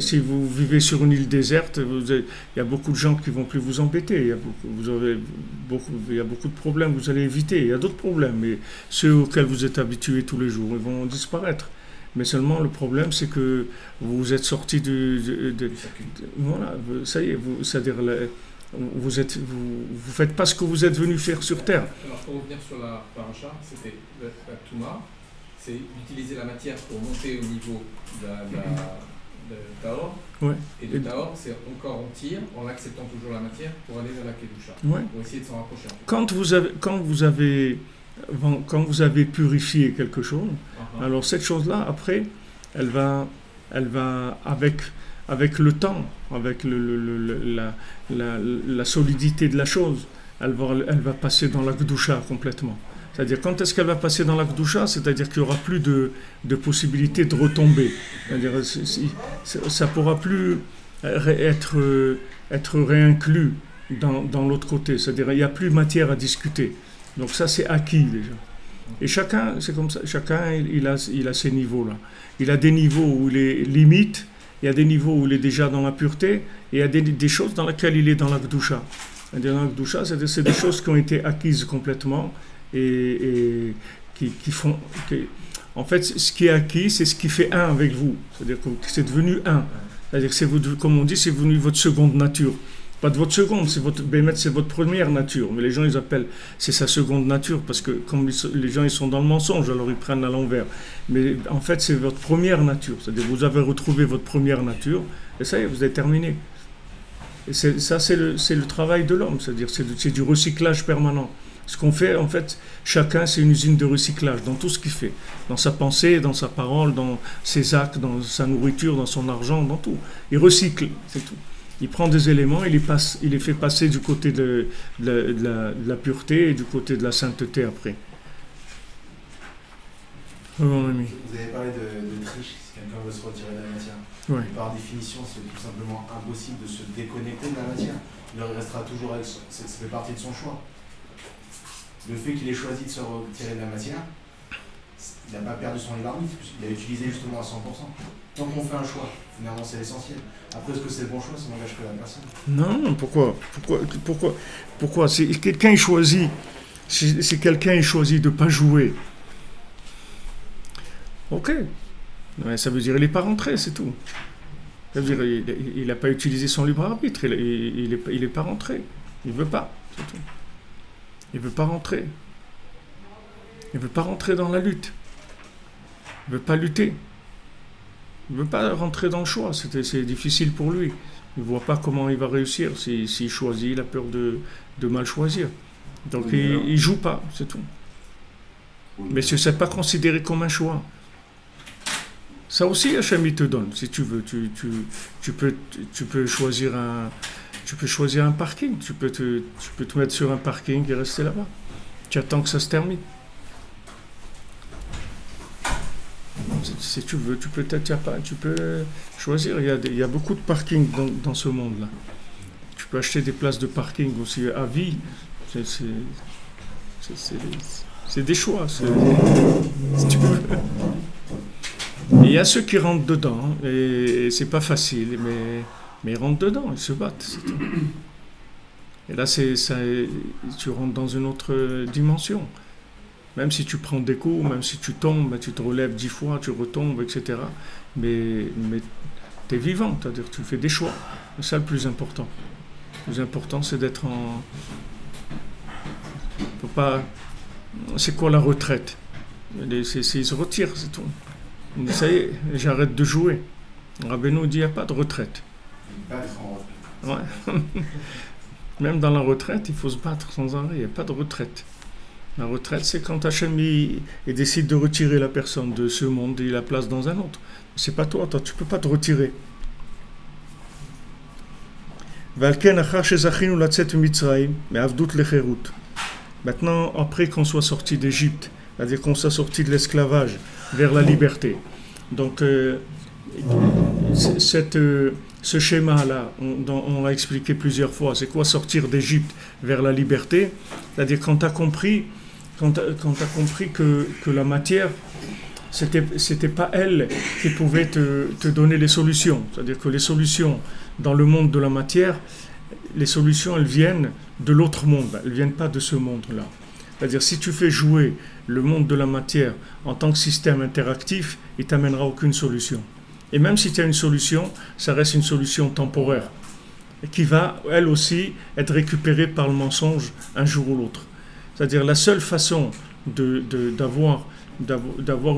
Si vous vivez sur une île déserte, il y a beaucoup de gens qui vont plus vous embêter. Il y a beaucoup de problèmes que vous allez éviter. Il y a d'autres problèmes, mais ceux auxquels vous êtes habitués tous les jours, ils vont disparaître. Mais seulement le problème, c'est que vous êtes sorti voilà, ça y est, c'est-à-dire vous faites pas ce que vous êtes venu faire sur terre. Alors pour revenir sur la paracha, c'était la Touma, c'est d'utiliser la matière pour monter au niveau de Tahor. Ouais. Et de Tahor, c'est encore on tire en acceptant toujours la matière pour aller vers la Kedusha. Ouais. Pour essayer de s'en rapprocher. Quand vous avez purifié quelque chose, alors cette chose-là, après, elle va avec le temps, avec la solidité de la chose, elle va passer dans la Kedusha complètement. C'est-à-dire, quand est-ce qu'elle va passer dans la Kedusha? C'est-à-dire qu'il n'y aura plus de possibilité de retomber. C'est-à-dire, ça ne pourra plus être réinclus dans l'autre côté. C'est-à-dire, il n'y a plus matière à discuter. Donc ça, c'est acquis déjà. Et chacun, c'est comme ça, chacun, il a ces niveaux-là. Il a des niveaux où il est limite, il y a des niveaux où il est déjà dans la pureté, et il y a des choses dans lesquelles il est dans la Kedusha. Dans la Kedusha, c'est des choses qui ont été acquises complètement, et qui font... en fait, ce qui est acquis, c'est ce qui fait un avec vous. C'est-à-dire que c'est devenu un. C'est-à-dire que, comme on dit, c'est devenu votre seconde nature. Pas de votre seconde, c'est votre première nature. Mais les gens, ils appellent, c'est sa seconde nature, parce que comme les gens, ils sont dans le mensonge, alors ils prennent à l'envers. Mais en fait, c'est votre première nature. C'est-à-dire que vous avez retrouvé votre première nature, et ça y est, vous avez terminé. Et ça, c'est le travail de l'homme. C'est-à-dire c'est du recyclage permanent. Ce qu'on fait, en fait, chacun, c'est une usine de recyclage dans tout ce qu'il fait. Dans sa pensée, dans sa parole, dans ses actes, dans sa nourriture, dans son argent, dans tout. Il recycle, c'est tout. Il prend des éléments, il les fait passer du côté de la pureté et du côté de la sainteté après. Vous avez parlé de triche, si quelqu'un veut se retirer de la matière. Ouais. Et par définition, c'est tout simplement impossible de se déconnecter de la matière. Il restera toujours avec ça fait partie de son choix. Le fait qu'il ait choisi de se retirer de la matière, il n'a pas perdu son libre arbitre, puisqu'il a utilisé justement à 100%. Tant qu'on fait un choix, finalement c'est l'essentiel. Après, est-ce que c'est le bon choix, ça n'engage que la personne. Non, pourquoi si quelqu'un choisit, si quelqu'un choisit de ne pas jouer, ok, ouais, ça veut dire qu'il n'est pas rentré, c'est tout. C'est-à-dire, il n'a pas utilisé son libre arbitre, il est pas rentré. Il ne veut pas, c'est tout. Il ne veut pas rentrer. Il ne veut pas rentrer dans la lutte. Il ne veut pas lutter. Il ne veut pas rentrer dans le choix. C'est difficile pour lui. Il ne voit pas comment il va réussir s'il choisit. Il a peur de mal choisir. Donc il ne joue pas, c'est tout. Mais ce n'est pas considéré comme un choix. Ça aussi, Hachem, il te donne, si tu veux. Tu peux choisir un parking. Tu peux te mettre sur un parking et rester là-bas. Tu attends que ça se termine. Si tu veux, tu peux choisir. Il y a beaucoup de parkings dans ce monde-là. Tu peux acheter des places de parking aussi à vie. C'est des choix. Si tu veux. Il y a ceux qui rentrent dedans, et c'est pas facile, mais ils rentrent dedans, ils se battent, c'est tout. Et là, tu rentres dans une autre dimension. Même si tu prends des coups, même si tu tombes, tu te relèves 10 fois, tu retombes, etc. Mais tu es vivant, c'est-à-dire que tu fais des choix. C'est ça le plus important. Le plus important, c'est d'être en... Faut pas... C'est quoi la retraite? Ils se retirent, c'est tout. Il dit, ça y est, j'arrête de jouer. Rabbeinu dit, il n'y a pas de retraite. Ouais. Même dans la retraite, il faut se battre sans arrêt. Il n'y a pas de retraite. La retraite, c'est quand Hachem il décide de retirer la personne de ce monde et il la place dans un autre. C'est pas toi, tu ne peux pas te retirer. Maintenant, après qu'on soit sorti d'Égypte, c'est-à-dire qu'on soit sorti de l'esclavage vers la liberté. Donc, ce schéma-là, on l'a expliqué plusieurs fois. C'est quoi sortir d'Égypte vers la liberté? C'est-à-dire quand tu as compris que la matière, c'était pas elle qui pouvait te donner les solutions. C'est-à-dire que les solutions dans le monde de la matière, les solutions, elles viennent de l'autre monde. Elles ne viennent pas de ce monde-là. C'est-à-dire, si tu fais jouer le monde de la matière en tant que système interactif, il ne t'amènera aucune solution. Et même si tu as une solution, ça reste une solution temporaire, et qui va, elle aussi, être récupérée par le mensonge un jour ou l'autre. C'est-à-dire, la seule façon d'avoir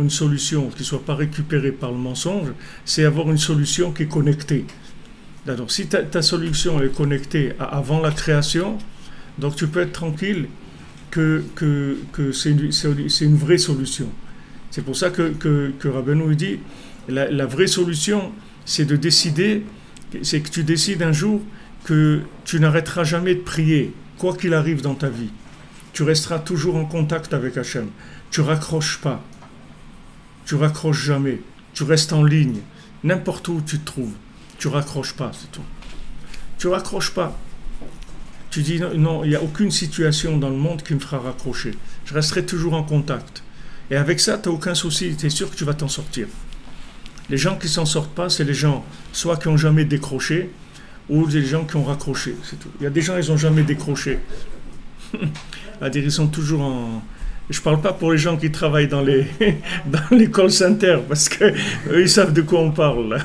une solution qui ne soit pas récupérée par le mensonge, c'est avoir une solution qui est connectée. Alors, si ta solution est connectée à avant la création, donc tu peux être tranquille que c'est une vraie solution. C'est pour ça que Rabbeinu dit, la vraie solution, c'est de décider, c'est que tu décides un jour que tu n'arrêteras jamais de prier, quoi qu'il arrive dans ta vie. Tu resteras toujours en contact avec Hachem. Tu raccroches pas. Tu raccroches jamais. Tu restes en ligne. N'importe où tu te trouves. Tu raccroches pas, c'est tout. Tu raccroches pas. Tu dis non, il n'y a aucune situation dans le monde qui me fera raccrocher. Je resterai toujours en contact. Et avec ça, tu n'as aucun souci. Tu es sûr que tu vas t'en sortir. Les gens qui ne s'en sortent pas, c'est les gens soit qui n'ont jamais décroché, ou les gens qui ont raccroché. C'est tout. Il y a des gens, ils n'ont jamais décroché. C'est-à-dire, ils sont toujours en... Je ne parle pas pour les gens qui travaillent dans les call centers, parce qu'eux, ils savent de quoi on parle.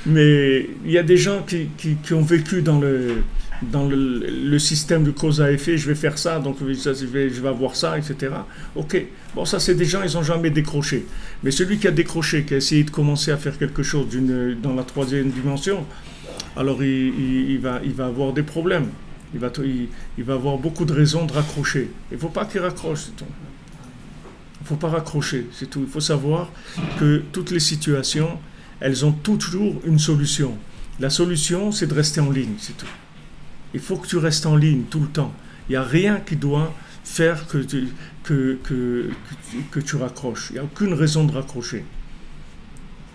Mais il y a des gens qui ont vécu dans le système de cause à effet. Je vais faire ça, donc je vais avoir ça, etc. Ok, bon, ça c'est des gens, ils n'ont jamais décroché. Mais celui qui a décroché, qui a essayé de commencer à faire quelque chose dans la troisième dimension, alors il va avoir des problèmes. Il va avoir beaucoup de raisons de raccrocher. Il ne faut pas qu'il raccroche, c'est tout. Il ne faut pas raccrocher, c'est tout. Il faut savoir que toutes les situations, elles ont toujours une solution. La solution, c'est de rester en ligne, c'est tout. Il faut que tu restes en ligne tout le temps. Il n'y a rien qui doit faire que tu raccroches. Il n'y a aucune raison de raccrocher.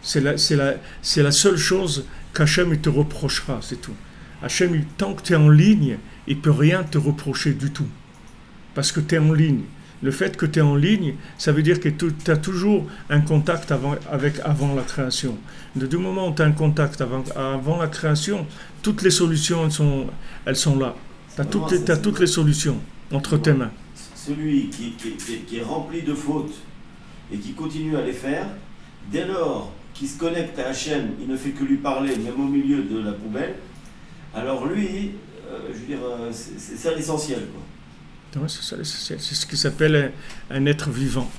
C'est la seule chose qu'Hachem te reprochera, c'est tout. Hachem, tant que tu es en ligne, il ne peut rien te reprocher du tout. Parce que tu es en ligne. Le fait que tu es en ligne, ça veut dire que tu as toujours un contact avant la création. Du moment où tu as un contact avant la création, toutes les solutions, elles sont là. Tu as toutes les solutions entre tes mains. Celui qui est rempli de fautes et qui continue à les faire, dès lors qui se connecte à Hachem, il ne fait que lui parler, même au milieu de la poubelle, alors lui, je veux dire, c'est ça l'essentiel, quoi. Ouais, c'est ce qui s'appelle un être vivant.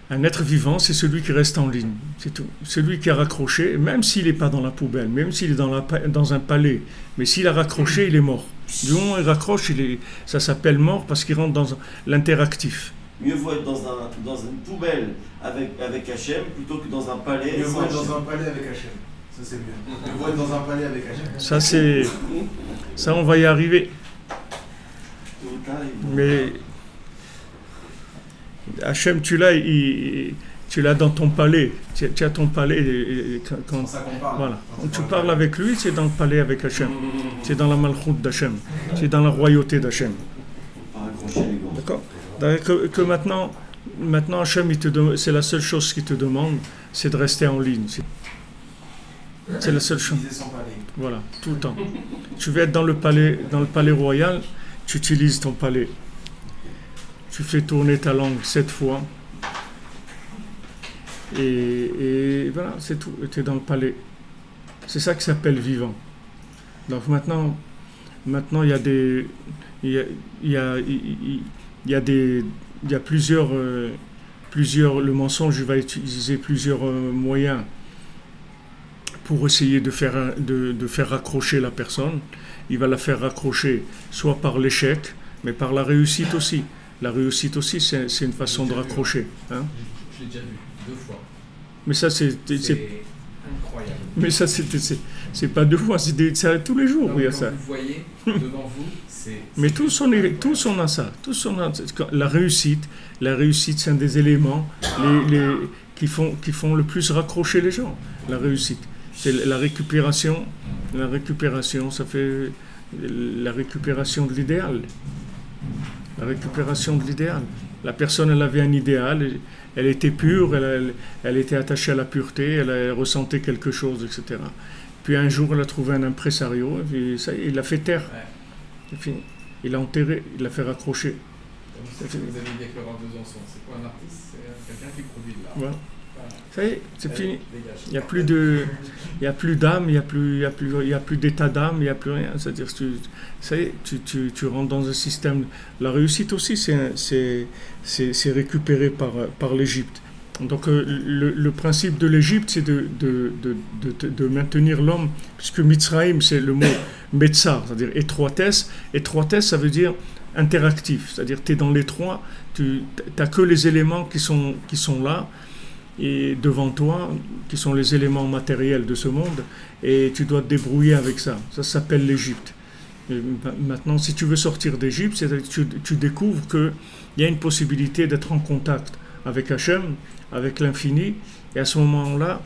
Un être vivant, c'est celui qui reste en ligne, c'est tout. Celui qui a raccroché, même s'il n'est pas dans la poubelle, même s'il est dans un palais, mais s'il a raccroché, il est mort. Du moment où il raccroche, ça s'appelle mort parce qu'il rentre dans l'interactif. Mieux vaut être dans une poubelle avec Hachem plutôt que dans un palais. Mieux vaut être dans un palais avec Hachem. Ça, c'est mieux. Mieux vaut être dans un palais avec Hachem. Ça, on va y arriver. Mais Hachem, tu l'as dans ton palais. Tu as ton palais. Quand tu parles avec lui, c'est dans le palais avec Hachem. C'est dans la malchoute d'Hachem. C'est dans la royauté d'Hachem. D'accord? Que maintenant Hachem, c'est la seule chose qu'il te demande, c'est de rester en ligne. C'est la seule chose. Voilà, tout le temps. Tu veux être dans le palais royal, tu utilises ton palais. Tu fais tourner ta langue 7 fois. Et voilà, c'est tout. Tu es dans le palais. C'est ça qui s'appelle vivant. Donc maintenant il y a des... Il y a plusieurs, le mensonge va utiliser plusieurs moyens pour essayer de faire raccrocher la personne. Il va la faire raccrocher soit par l'échec, mais par la réussite aussi. La réussite aussi, c'est une façon de raccrocher. Hein? Je l'ai déjà vu 2 fois. Mais ça, c'est incroyable. Mais ça, c'est pas 2 fois, c'est tous les jours. Non, il y a quand ça. vous voyez devant vous, mais tous on a ça. La réussite, c'est un des éléments qui font le plus raccrocher les gens. La réussite, c'est la récupération. La récupération, ça fait la récupération de l'idéal. La récupération de l'idéal. La personne, elle avait un idéal, elle était pure, elle était attachée à la pureté, elle ressentait quelque chose, etc. Puis un jour, elle a trouvé un impresario, et ça, il l'a fait taire. C'est fini. Il l'a enterré, il l'a fait raccrocher. Vous avez dit que Laurent Besançon, c'est quoi un artiste? C'est quelqu'un qui produit de l'art. Voilà. Ça y est, c'est fini. Il n'y a plus d'âme, il n'y a plus d'état d'âme, il n'y a plus rien. C'est-à-dire, ça y est, tu rentres dans un système. La réussite aussi, c'est récupéré par l'Égypte. Donc le principe de l'Égypte, c'est de maintenir l'homme, puisque Mitzraïm, c'est le mot Metzar, c'est-à-dire étroitesse. Étroitesse, ça veut dire interactif, c'est-à-dire tu es dans l'étroit, tu n'as que les éléments qui sont là, et devant toi, qui sont les éléments matériels de ce monde, et tu dois te débrouiller avec ça. Ça s'appelle l'Égypte. Maintenant, si tu veux sortir d'Égypte, tu découvres qu'il y a une possibilité d'être en contact avec Hachem, avec l'infini, et à ce moment-là,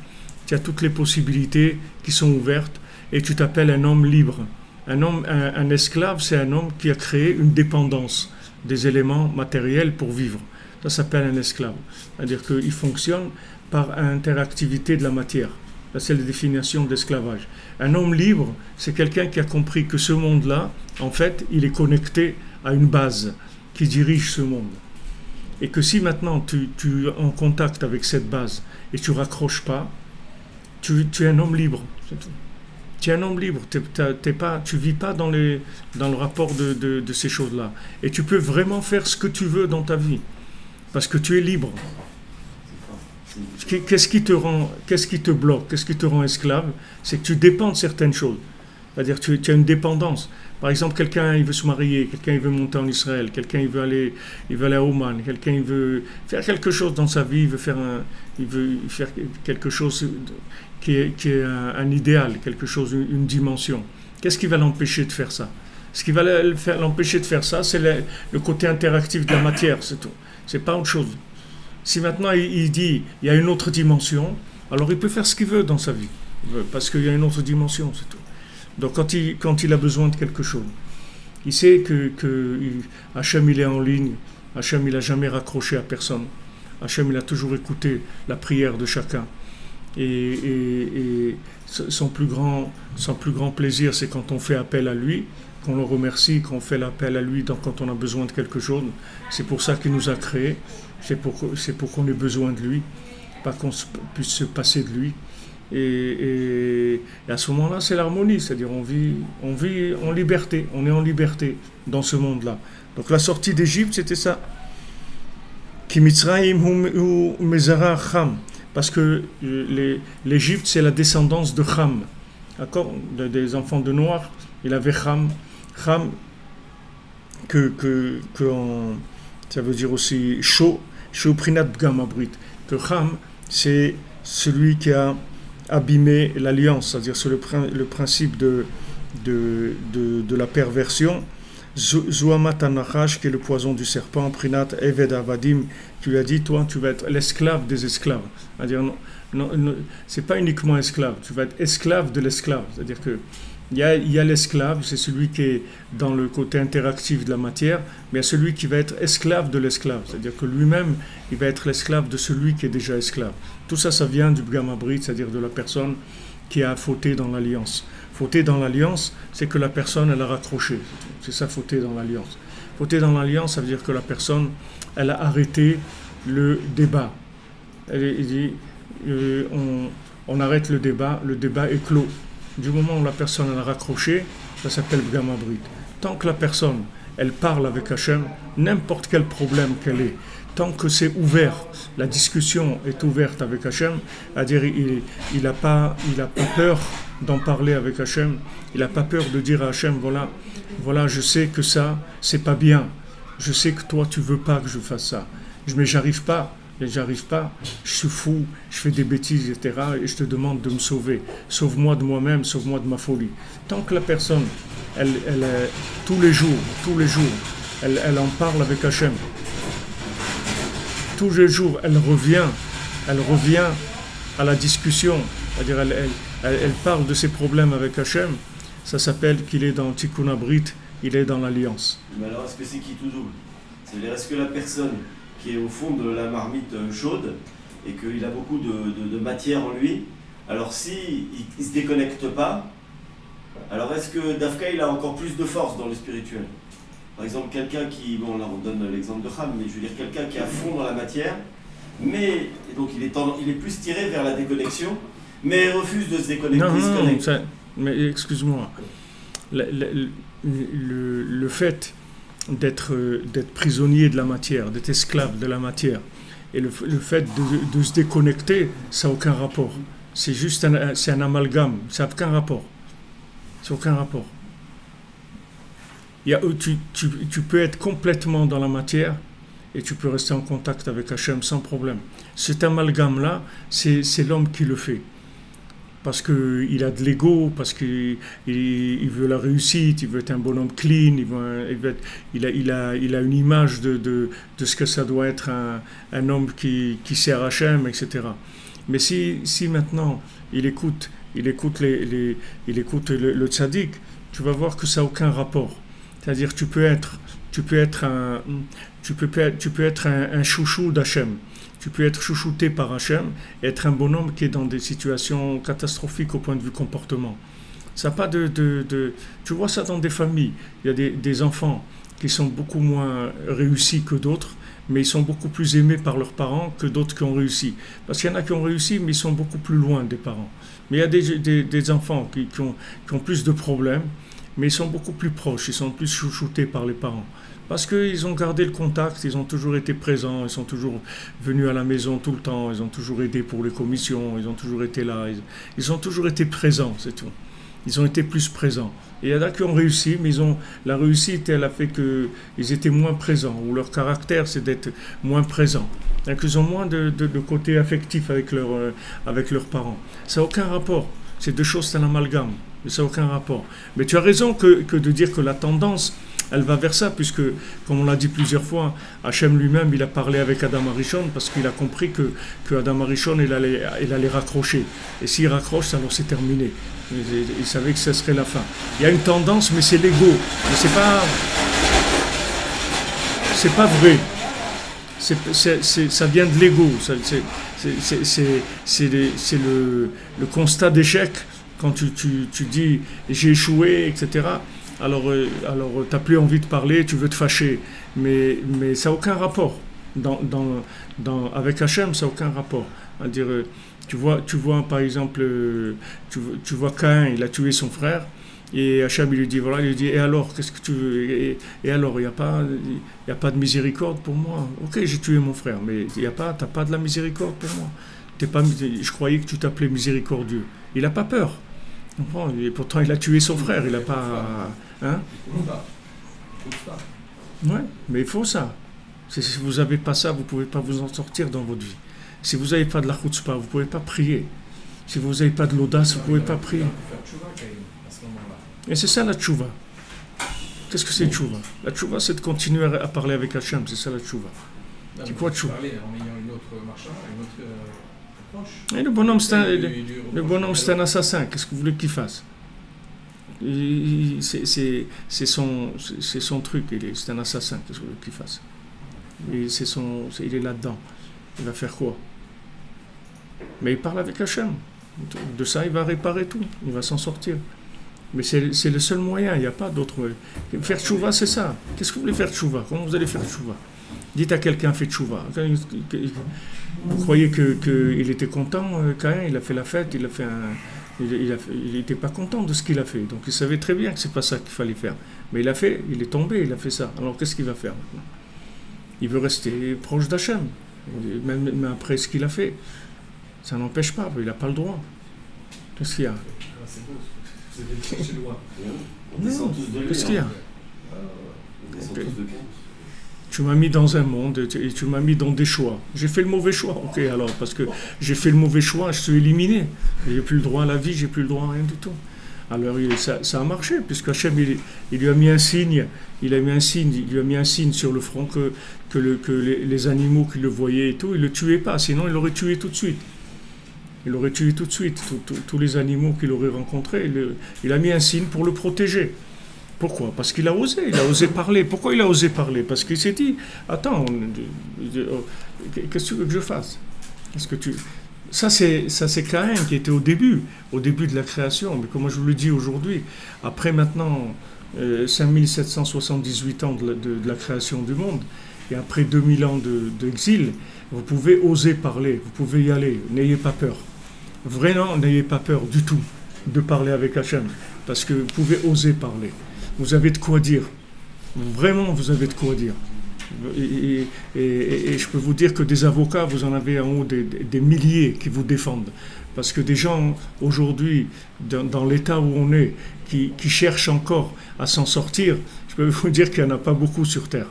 tu as toutes les possibilités qui sont ouvertes, et tu t'appelles un homme libre. Un esclave, c'est un homme qui a créé une dépendance des éléments matériels pour vivre. Ça s'appelle un esclave. C'est-à-dire qu'il fonctionne par interactivité de la matière. Ça, c'est la définition d'esclavage. Un homme libre, c'est quelqu'un qui a compris que ce monde-là, en fait, il est connecté à une base qui dirige ce monde. Et que si maintenant tu es en contact avec cette base et tu ne raccroches pas, tu es un homme libre. C'est tout. Tu es un homme libre. Tu ne vis pas dans le rapport de ces choses-là. Et tu peux vraiment faire ce que tu veux dans ta vie. Parce que tu es libre. Qu'est-ce qui te bloque? Qu'est-ce qui te rend esclave? C'est que tu dépends de certaines choses. C'est-à-dire que tu as une dépendance. Par exemple, quelqu'un il veut se marier, quelqu'un il veut monter en Israël, quelqu'un il veut aller à Oman, quelqu'un il veut faire quelque chose dans sa vie, il veut faire quelque chose qui est un idéal, quelque chose, une dimension. Qu'est-ce qui va l'empêcher de faire ça? Ce qui va l'empêcher de faire ça, c'est le côté interactif de la matière, c'est tout. C'est pas autre chose. Si maintenant il dit il y a une autre dimension, alors il peut faire ce qu'il veut dans sa vie, parce qu'il y a une autre dimension, c'est tout. Donc quand il a besoin de quelque chose, il sait que Hachem il est en ligne, Hachem il n'a jamais raccroché à personne, Hachem il a toujours écouté la prière de chacun. Et son plus grand plaisir, c'est quand on fait appel à lui, qu'on le remercie, qu'on fait l'appel à lui quand on a besoin de quelque chose. C'est pour ça qu'il nous a créés, c'est pour qu'on ait besoin de lui. pas qu'on puisse se passer de lui. Et à ce moment-là, c'est l'harmonie, c'est-à-dire on vit en liberté, on est en liberté dans ce monde-là. Donc la sortie d'Égypte, c'était ça. Ki Mitzrayim hu mezara Cham, parce que l'Égypte, c'est la descendance de Cham, d'accord, des enfants de Noir. Il avait Cham, ça veut dire aussi chaud, Prinat Bgam Abrit, que Cham, c'est celui qui a abîmé l'alliance, c'est-à-dire c'est le principe de la perversion. Zouamat Anachash, qui est le poison du serpent, Prinat Eved Avadim, qui lui a dit, toi, tu vas être l'esclave des esclaves. C'est-à-dire, non, c'est pas uniquement esclave, tu vas être esclave de l'esclave. C'est-à-dire que il y a l'esclave, c'est celui qui est dans le côté interactif de la matière, mais il y a celui qui va être esclave de l'esclave. C'est-à-dire que lui-même, il va être l'esclave de celui qui est déjà esclave. Tout ça, ça vient du Bgam Abrit, c'est-à-dire de la personne qui a fauté dans l'alliance. Fauter dans l'alliance, c'est que la personne, elle a raccroché. C'est ça, fauter dans l'alliance. Fauter dans l'alliance, ça veut dire que la personne, elle a arrêté le débat. Elle dit, on arrête le débat est clos. Du moment où la personne, elle a raccroché, ça s'appelle Bgam Abrit. Tant que la personne, elle parle avec Hachem, n'importe quel problème qu'elle ait, tant que c'est ouvert, la discussion est ouverte avec Hachem, c'est-à-dire il n'a pas peur d'en parler avec Hachem, il n'a pas peur de dire à Hachem, voilà, je sais que ça, c'est pas bien, je sais que toi, tu veux pas que je fasse ça, mais j'arrive pas, je suis fou, je fais des bêtises, etc., et je te demande de me sauver, sauve-moi de moi-même, sauve-moi de ma folie. Tant que la personne, elle tous les jours, elle en parle avec Hachem, tous les jours, elle revient à la discussion, c'est-à-dire elle parle de ses problèmes avec Hachem, ça s'appelle qu'il est dans Tikkun Abrit, il est dans l'alliance. Mais alors, est-ce que c'est qui tout double? C'est-à-dire, est-ce que la personne qui est au fond de la marmite chaude et qu'il a beaucoup de matière en lui, alors s'il ne se déconnecte pas, alors est-ce que Dafka il a encore plus de force dans le spirituel? Par exemple, quelqu'un qui, bon là on donne l'exemple de Cham, mais je veux dire quelqu'un qui est à fond dans la matière, mais et donc il est plus tiré vers la déconnexion, mais refuse de se déconnecter. Non, mais excuse-moi, le fait d'être prisonnier de la matière, d'être esclave de la matière, et le fait de se déconnecter, ça n'a aucun rapport. C'est juste un amalgame, ça n'a aucun rapport. C'est aucun rapport. Tu peux être complètement dans la matière et tu peux rester en contact avec Hachem sans problème. Cet amalgame-là, c'est l'homme qui le fait. Parce qu'il a de l'ego, parce qu'il veut la réussite, il veut être un bonhomme clean, il a une image de ce que ça doit être un homme qui sert Hachem, etc. Mais si maintenant il écoute le tzaddik, tu vas voir que ça n'a aucun rapport. C'est-à-dire tu peux être un chouchou d'Hachem. Tu peux être chouchouté par Hachem et être un bonhomme qui est dans des situations catastrophiques au point de vue comportement. Ça pas tu vois ça dans des familles. Il y a des enfants qui sont beaucoup moins réussis que d'autres, mais ils sont beaucoup plus aimés par leurs parents que d'autres qui ont réussi. Parce qu'il y en a qui ont réussi, mais ils sont beaucoup plus loin des parents. Mais il y a des enfants qui ont plus de problèmes, mais ils sont beaucoup plus proches, ils sont plus chouchoutés par les parents. Parce qu'ils ont gardé le contact, ils ont toujours été présents, ils sont toujours venus à la maison tout le temps, ils ont toujours aidé pour les commissions, ils ont toujours été là, ils ont toujours été présents, c'est tout. Ils ont été plus présents. Et il y en a qui ont réussi, mais la réussite, elle a fait qu'ils étaient moins présents, ou leur caractère, c'est d'être moins présents. Donc ils ont moins de côté affectif avec leurs parents. Ça n'a aucun rapport. Ces deux choses, c'est un amalgame, mais ça n'a aucun rapport. Mais tu as raison que de dire que la tendance, elle va vers ça, puisque, comme on l'a dit plusieurs fois, Hachem lui-même, il a parlé avec Adam Arishon parce qu'il a compris que Adam Arishon, il allait raccrocher. Et s'il raccroche, alors c'est terminé. Il savait que ce serait la fin. Il y a une tendance, mais c'est l'ego. Mais c'est pas vrai. Ça vient de l'ego. C'est le constat d'échec quand tu dis j'ai échoué, etc. Alors tu n'as plus envie de parler, tu veux te fâcher. Mais ça n'a aucun rapport. Avec Hachem, ça n'a aucun rapport. Tu vois par exemple, tu vois Caïn, il a tué son frère, et Hachem il lui dit, voilà, il lui dit, et alors, qu'est-ce que tu veux, et alors, il n'y a pas de miséricorde pour moi. Ok, j'ai tué mon frère, mais t'as pas de la miséricorde pour moi. Je croyais que tu t'appelais miséricordieux. Il n'a pas peur. Et pourtant, il a tué son frère, il n'a pas... Hein? Ouais, mais il faut ça. Si vous n'avez pas ça, vous ne pouvez pas vous en sortir dans votre vie. Si vous n'avez pas de la chutzpah, vous ne pouvez pas prier. Si vous n'avez pas de l'audace, vous ne pouvez pas prier. Et c'est ça la tchouva. Qu'est-ce que c'est tchouva? La tchouva, c'est de continuer à parler avec Hachem, c'est ça la tchouva. C'est quoi tchouva? En ayant une autre marche, une autre approche. Et le bonhomme, c'est un assassin. Qu'est-ce que vous voulez qu'il fasse? C'est son truc, c'est un assassin. Qu'est-ce que vous voulez qu'il fasse? Il est là-dedans. Il va faire quoi? Mais il parle avec Hachem. De ça, il va réparer tout. Il va s'en sortir. Mais c'est le seul moyen. Il n'y a pas d'autre. Faire tchouva, c'est ça. Qu'est-ce que vous voulez faire tchouva? Comment vous allez faire tchouva? Dites à quelqu'un, fait tchouva. Vous croyez qu'il était content, Caïn, il a fait la fête, il n'était pas content de ce qu'il a fait. Donc il savait très bien que c'est pas ça qu'il fallait faire. Mais il est tombé, il a fait ça. Alors qu'est-ce qu'il va faire maintenant? Il veut rester proche d'Hachem. Même après ce qu'il a fait. Ça n'empêche pas, il n'a pas le droit. Qu'est-ce qu'il y a? C'est beau, vous allez le chercher loin. Qu'est-ce qu'il y a? Tu m'as mis dans un monde et tu m'as mis dans des choix. J'ai fait le mauvais choix, ok, alors, parce que j'ai fait le mauvais choix, je suis éliminé. J'ai plus le droit à la vie, j'ai plus le droit à rien du tout. Alors ça a marché, puisque Hachem, il lui a mis un signe, il lui a mis un signe sur le front que les animaux qui le voyaient et tout, ils ne le tuaient pas, sinon il l'aurait tué tout de suite. Il aurait tué tout de suite, tous les animaux qu'il aurait rencontrés, il a mis un signe pour le protéger. Pourquoi? Parce qu'il a osé parler. Pourquoi il a osé parler? Parce qu'il s'est dit, attends, qu'est-ce que tu veux que je fasse? Ça c'est Caïn qui était au début de la création, mais comme je vous le dis aujourd'hui, après maintenant 5778 ans de la création du monde, et après 2000 ans d'exil, vous pouvez oser parler, vous pouvez y aller, n'ayez pas peur. Vraiment, n'ayez pas peur du tout de parler avec Hachem, parce que vous pouvez oser parler. Vous avez de quoi dire. Vraiment, vous avez de quoi dire. Et je peux vous dire que des avocats, vous en avez en haut des milliers qui vous défendent. Parce que des gens, aujourd'hui, dans l'état où on est, qui cherchent encore à s'en sortir, je peux vous dire qu'il n'y en a pas beaucoup sur Terre.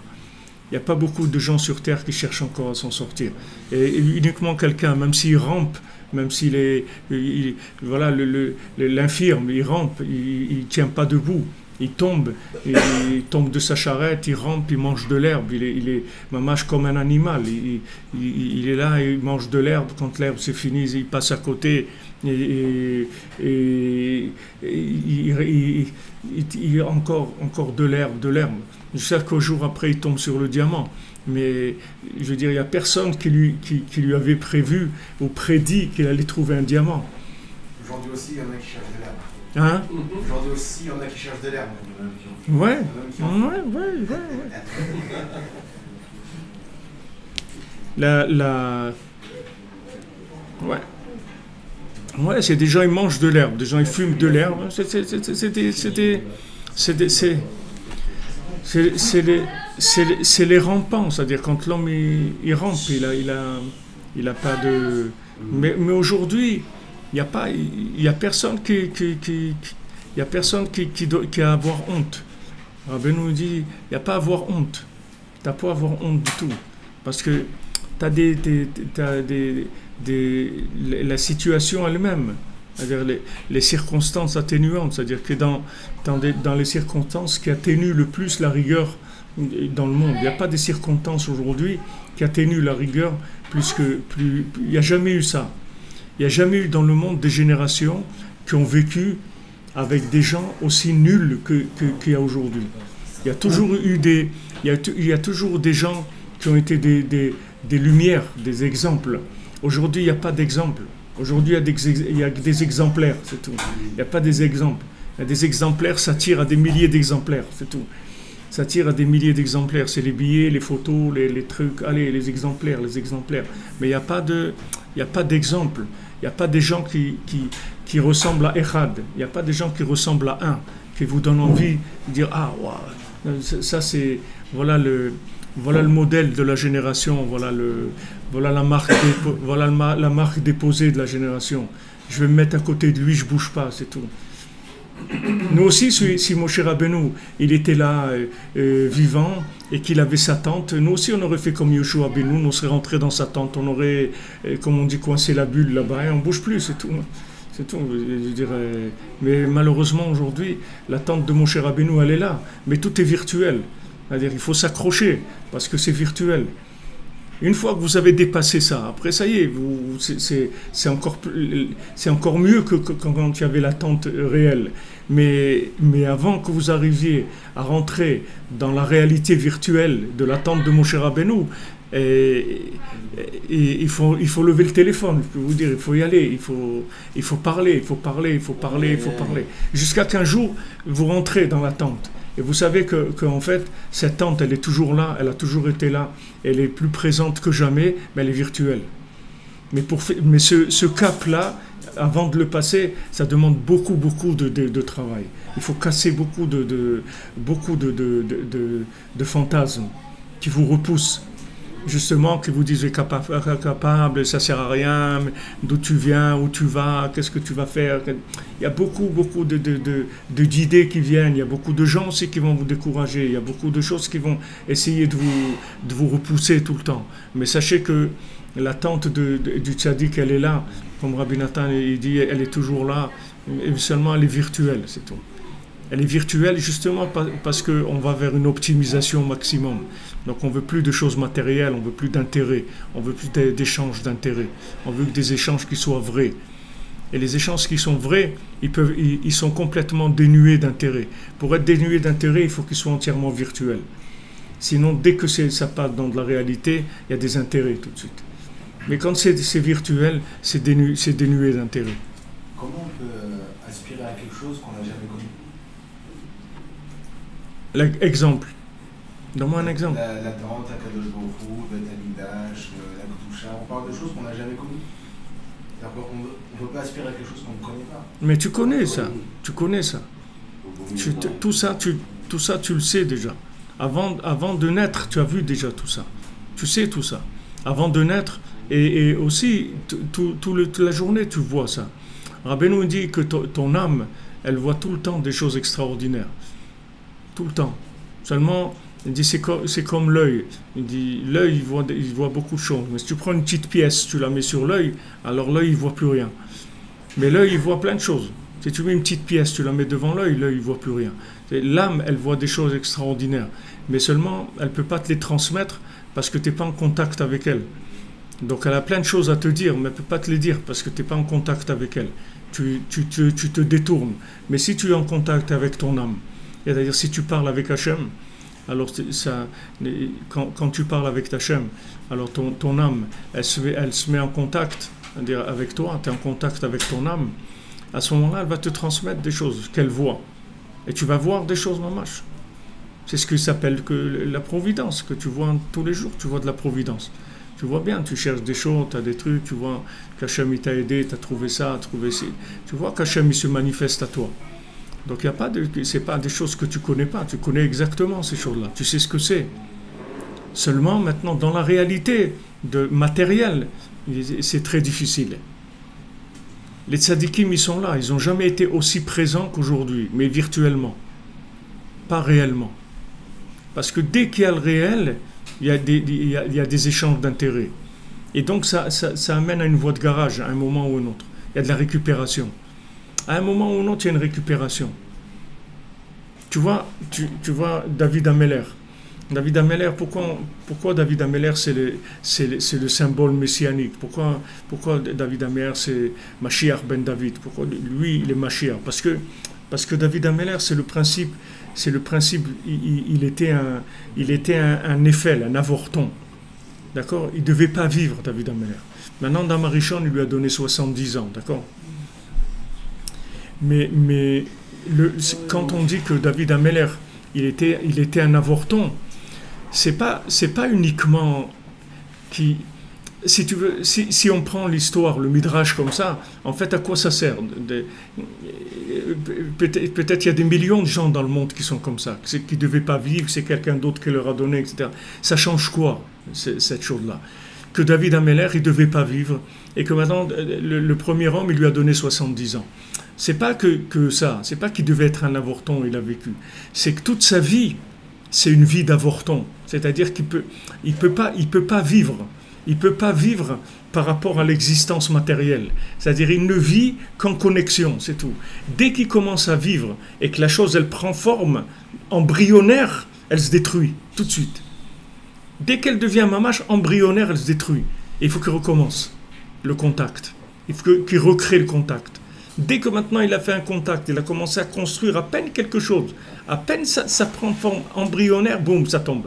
Il n'y a pas beaucoup de gens sur Terre qui cherchent encore à s'en sortir. Et uniquement quelqu'un, même s'il rampe, même s'il est... voilà, l'infirme, il rampe, il ne tient pas debout. Il tombe de sa charrette, il rampe, il mange de l'herbe, il est mamache comme un animal, il est là, il mange de l'herbe, quand l'herbe c'est fini, il passe à côté, il a encore de l'herbe, jusqu'à qu'au jour après il tombe sur le diamant. Mais je veux dire, il n'y a personne qui lui avait prévu ou prédit qu'il allait trouver un diamant. Aujourd'hui aussi, il y en a qui cherchent de l'herbe. Hein? Aujourd'hui aussi, il y en a qui cherchent de l'herbe. Ouais. Ouais, c'est des gens, ils mangent de l'herbe, des gens, ils fument de l'herbe. C'est les rampants, c'est-à-dire quand l'homme il rampe, il a pas de... Mais aujourd'hui, il y a personne qui a à avoir honte. Rabbi nous dit, il n'y a pas à avoir honte. Tu n'as pas à avoir honte du tout. Parce que tu as la situation elle-même, c'est-à-dire les circonstances atténuantes, c'est-à-dire que dans les circonstances qui atténuent le plus la rigueur dans le monde. Il n'y a pas des circonstances aujourd'hui qui atténuent la rigueur il n'y a jamais eu ça. Il n'y a jamais eu dans le monde des générations qui ont vécu avec des gens aussi nuls qu'il y a aujourd'hui. Il y a toujours toujours des gens qui ont été des lumières, des exemples. Aujourd'hui, il n'y a pas d'exemple. Aujourd'hui, il y a des exemplaires, c'est tout. Il n'y a pas des exemples. Il y a des exemplaires, ça tire à des milliers d'exemplaires, c'est tout. Ça tire à des milliers d'exemplaires. C'est les billets, les photos, les trucs. Allez, les exemplaires. Mais il n'y a pas d'exemple. Il n'y a pas des gens qui ressemblent à Echad. Il n'y a pas des gens qui ressemblent à un, qui vous donnent envie de dire ah, wow, ça c'est voilà le modèle de la génération. Voilà la marque déposée de la génération. Je vais me mettre à côté de lui, je bouge pas, c'est tout. Nous aussi, si Moshe Rabbeinu, il était là, vivant, et qu'il avait sa tente, nous aussi on aurait fait comme Yoshua Benoun, on serait rentré dans sa tente, on aurait, comme on dit, coincé la bulle là-bas, et on bouge plus, c'est tout. C'est tout, je dirais. Mais malheureusement aujourd'hui, la tente de Moshe Rabbeinu, elle est là, mais tout est virtuel. C'est-à-dire il faut s'accrocher, parce que c'est virtuel. Une fois que vous avez dépassé ça, après ça y est, c'est encore mieux que quand il y avait l'attente réelle. Mais avant que vous arriviez à rentrer dans la réalité virtuelle de l'attente de Moshe Rabbeinu, il faut lever le téléphone, je peux vous dire, il faut y aller, il faut parler. Jusqu'à qu'un jour, vous rentrez dans l'attente. Et vous savez qu'en fait, cette tente, elle est toujours là, elle a toujours été là, elle est plus présente que jamais, mais elle est virtuelle. Mais ce cap-là, avant de le passer, ça demande beaucoup de travail. Il faut casser beaucoup de fantasmes qui vous repoussent. Justement, qui vous disent capable, ça sert à rien, d'où tu viens, où tu vas, qu'est-ce que tu vas faire. Il y a beaucoup d'idées qui viennent, il y a beaucoup de gens aussi qui vont vous décourager, il y a beaucoup de choses qui vont essayer de vous repousser tout le temps. Mais sachez que l'attente du tzaddik, elle est là, comme Rabbi Nathan il dit, elle est toujours là, et seulement elle est virtuelle, c'est tout. Elle est virtuelle justement parce qu'on va vers une optimisation maximum. Donc on ne veut plus de choses matérielles, on ne veut plus d'intérêt, on ne veut plus d'échanges d'intérêt. On veut que des échanges qui soient vrais. Et les échanges qui sont vrais, ils sont complètement dénués d'intérêt. Pour être dénués d'intérêt, il faut qu'ils soient entièrement virtuels. Sinon, dès que ça passe dans de la réalité, il y a des intérêts tout de suite. Mais quand c'est virtuel, c'est dénué d'intérêt. Comment on peut aspirer à quelque chose qu'on n'a jamais connu? Exemple. Donne-moi un exemple. La tente, la Kadosh Baruch Hu, le Tamidash, la Kedusha, on parle de choses qu'on n'a jamais connues. On ne peut pas aspirer à quelque chose qu'on ne connaît pas. Mais tu connais ça. Tout ça, tu le sais déjà. Avant de naître, tu as vu déjà tout ça. Tu sais tout ça. Avant de naître, et aussi, toute la journée, tu vois ça. Rabbeinu dit que ton âme, elle voit tout le temps des choses extraordinaires. Tout le temps. Seulement, il dit c'est comme l'œil. Il dit l'œil il voit beaucoup de choses. Mais si tu prends une petite pièce, tu la mets sur l'œil, alors l'œil il voit plus rien. Mais l'œil il voit plein de choses. Si tu mets une petite pièce, tu la mets devant l'œil il voit plus rien. L'âme elle voit des choses extraordinaires. Mais seulement elle peut pas te les transmettre parce que tu n'es pas en contact avec elle. Donc elle a plein de choses à te dire, mais elle ne peut pas te les dire parce que tu n'es pas en contact avec elle. Tu te détournes. Mais si tu es en contact avec ton âme, c'est-à-dire si tu parles avec Hachem, alors quand tu parles avec Hachem, alors ton âme, elle se met en contact avec toi, tu es en contact avec ton âme, à ce moment-là, elle va te transmettre des choses qu'elle voit. Et tu vas voir des choses mamash. C'est ce qui s'appelle la providence, que tu vois tous les jours, tu vois de la providence. Tu vois bien, tu cherches des choses, tu as des trucs, tu vois qu'Hachem il t'a aidé, tu as trouvé ça, trouvé ci. Tu vois qu'Hachem il se manifeste à toi. Donc c'est pas des choses que tu connais pas, tu connais exactement ces choses-là, tu sais ce que c'est. Seulement maintenant dans la réalité matérielle, c'est très difficile. Les tzadikim ils sont là, ils n'ont jamais été aussi présents qu'aujourd'hui, mais virtuellement, pas réellement. Parce que dès qu'il y a le réel, il y a des échanges d'intérêts. Et donc ça amène à une voie de garage à un moment ou un autre. Il y a de la récupération. À un moment ou un autre, il y a une récupération. Tu vois David Ameller. David Ameller, pourquoi David Ameller c'est le symbole messianique? Pourquoi David Ameller c'est Mashiach ben David? Pourquoi lui il est Mashiach? Parce que David Ameller c'est le principe, il était un Néphel, un avorton. D'accord? Il ne devait pas vivre, David Ameller. Maintenant, dans Marichon, il lui a donné 70 ans, d'accord? Mais quand on dit que David Ameller, il était un avorton. C'est pas uniquement qui... Si tu veux, si on prend l'histoire, le midrash comme ça, en fait, à quoi ça sert? Peut-être il y a des millions de gens dans le monde qui sont comme ça, qui ne devaient pas vivre, c'est quelqu'un d'autre qui leur a donné, etc. Ça change quoi, cette chose-là? Que David Améler, il ne devait pas vivre, et que maintenant, le premier homme, il lui a donné 70 ans. C'est pas que ça, c'est pas qu'il devait être un avorton, il a vécu. C'est que toute sa vie, c'est une vie d'avorton. C'est-à-dire qu'il peut pas vivre. Il ne peut pas vivre par rapport à l'existence matérielle. C'est-à-dire il ne vit qu'en connexion, c'est tout. Dès qu'il commence à vivre et que la chose, elle prend forme embryonnaire, elle se détruit tout de suite. Dès qu'elle devient mamache embryonnaire, elle se détruit. Et il faut qu'il recommence le contact. Il faut qu'il recrée le contact. Dès que maintenant il a fait un contact, il a commencé à construire à peine quelque chose, à peine ça prend forme embryonnaire, boum, ça tombe.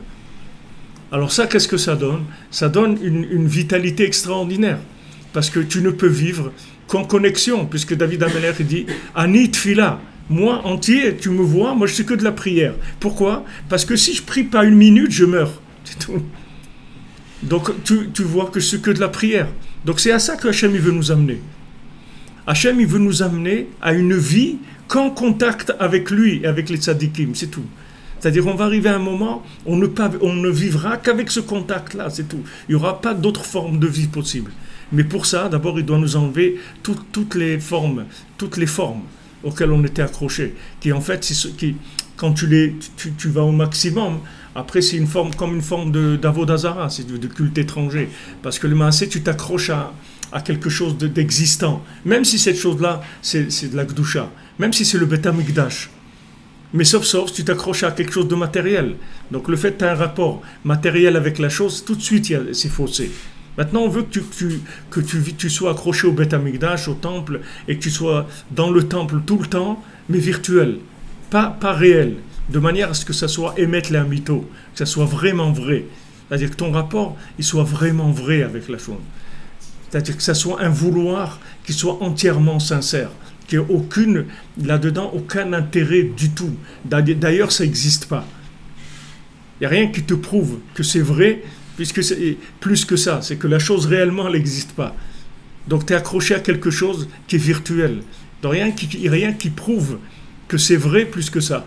Alors ça, qu'est-ce que ça donne? Ça donne une vitalité extraordinaire. Parce que tu ne peux vivre qu'en connexion, puisque David Améler dit « Ani tfila ». Moi, entier, tu me vois, moi je suis que de la prière. Pourquoi? Parce que si je prie pas une minute, je meurs. C'est tout. Donc tu vois que je suis que de la prière. Donc c'est à ça que Hachem il veut nous amener. Hachem il veut nous amener à une vie qu'en contact avec lui et avec les tzadikim, c'est tout. C'est-à-dire on va arriver à un moment, on ne vivra qu'avec ce contact-là, c'est tout. Il n'y aura pas d'autre forme de vie possible. Mais pour ça, d'abord, il doit nous enlever toutes les formes auxquelles on était accrochés. Qui en fait, quand tu vas au maximum, après c'est comme une forme d'avodazara, c'est de culte étranger. Parce que le maasé, tu t'accroches à quelque chose d'existant. Même si cette chose-là, c'est de la Gdusha. Même si c'est le Beth Amikdash. Mais sauf, tu t'accroches à quelque chose de matériel. Donc le fait que tu as un rapport matériel avec la chose, tout de suite, c'est faussé. Maintenant, on veut que tu sois accroché au Beth Amikdash, au temple, et que tu sois dans le temple tout le temps, mais virtuel, pas réel, de manière à ce que ça soit émettre les mytho, que ça soit vraiment vrai. C'est-à-dire que ton rapport, il soit vraiment vrai avec la chose. C'est-à-dire que ça soit un vouloir qui soit entièrement sincère. Qu'il n'y ait là-dedans aucun intérêt du tout. D'ailleurs, ça n'existe pas. Il n'y a rien qui te prouve que c'est vrai, puisque c'est plus que ça. C'est que la chose réellement, elle n'existe pas. Donc, tu es accroché à quelque chose qui est virtuel. Donc, rien qui prouve que c'est vrai plus que ça.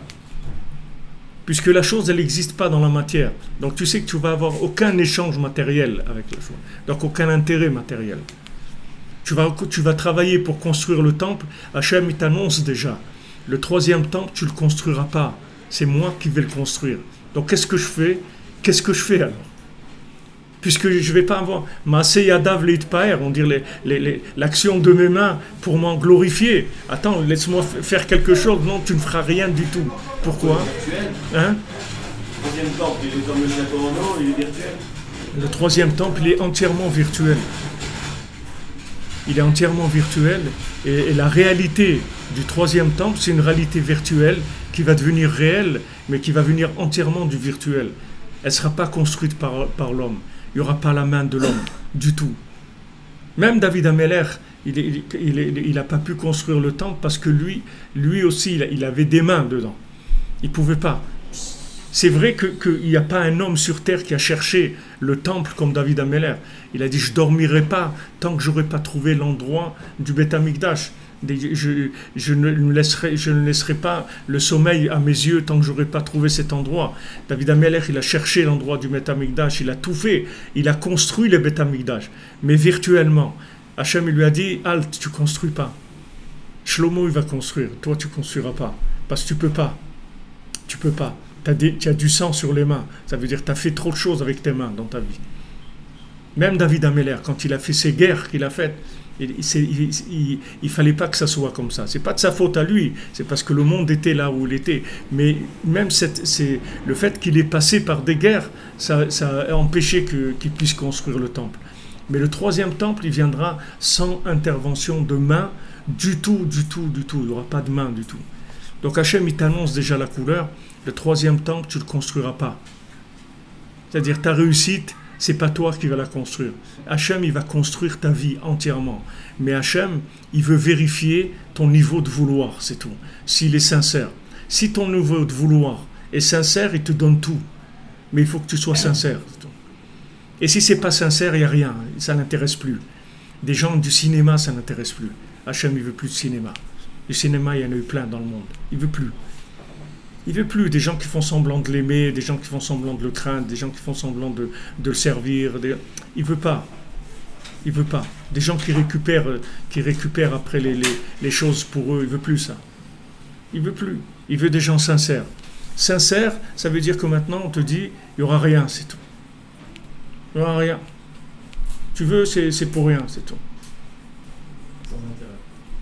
Puisque la chose, elle n'existe pas dans la matière. Donc, tu sais que tu vas avoir aucun échange matériel avec la chose. Donc, aucun intérêt matériel. Tu vas travailler pour construire le temple. Hachem, il t'annonce déjà. Le 3e temple, tu ne le construiras pas. C'est moi qui vais le construire. Donc, qu'est-ce que je fais? Qu'est-ce que je fais alors? Puisque je ne vais pas avoir Maaseh Yadav Leitpaer, on dit l'action de mes mains pour m'en glorifier. Attends, laisse-moi faire quelque chose. Non, tu ne feras rien du tout. Pourquoi? Hein? Le 3e temple, il est comme le château en eau, il est virtuel. Le 3e temple, il est entièrement virtuel. Il est entièrement virtuel et la réalité du 3e temple, c'est une réalité virtuelle qui va devenir réelle, mais qui va venir entièrement du virtuel. Elle ne sera pas construite par l'homme. Il n'y aura pas la main de l'homme du tout. Même David Améler, il n'a pas pu construire le temple parce que lui aussi, il avait des mains dedans. Il ne pouvait pas. C'est vrai qu'il n'y a pas un homme sur terre qui a cherché le temple comme David Améler. Il a dit, je ne dormirai pas tant que je n'aurai pas trouvé l'endroit du Beth Amikdash. Je ne laisserai pas le sommeil à mes yeux tant que je n'aurai pas trouvé cet endroit. David Améler, il a cherché l'endroit du Beth Amikdash, il a tout fait. Il a construit le Beth Amikdash, mais virtuellement. Hachem, il lui a dit, Halt, tu ne construis pas. Shlomo, il va construire. Toi, tu ne construiras pas. Parce que tu ne peux pas. Tu ne peux pas. Tu as du sang sur les mains. Ça veut dire que tu as fait trop de choses avec tes mains dans ta vie. Même David Améler, quand il a fait ces guerres qu'il a faites, il ne fallait pas que ça soit comme ça. Ce n'est pas de sa faute à lui, c'est parce que le monde était là où il était. Mais même le fait qu'il ait passé par des guerres, ça a empêché qu'il puisse construire le temple. Mais le 3e temple, il viendra sans intervention de main du tout. Il n'y aura pas de main du tout. Donc Hachem, il t'annonce déjà la couleur. Le 3e temple, tu ne le construiras pas. C'est-à-dire ta réussite, c'est pas toi qui vas la construire. Hachem, il va construire ta vie entièrement. Mais Hachem, il veut vérifier ton niveau de vouloir, c'est tout. S'il est sincère. Si ton niveau de vouloir Et sincère, il te donne tout. Mais il faut que tu sois sincère. Et si c'est pas sincère, il n'y a rien. Ça n'intéresse plus. Des gens du cinéma, ça n'intéresse plus. Hachem, il veut plus de cinéma. Le cinéma, il y en a eu plein dans le monde. Il veut plus. Il veut plus. Des gens qui font semblant de l'aimer, des gens qui font semblant de le craindre, des gens qui font semblant de le servir. Il veut pas. Il veut pas. Des gens qui récupèrent après les choses pour eux. Il veut plus ça. Il veut plus. Il veut des gens sincères. Sincère, ça veut dire que maintenant on te dit, il n'y aura rien, c'est tout. Il n'y aura rien. Tu veux, c'est pour rien, c'est tout.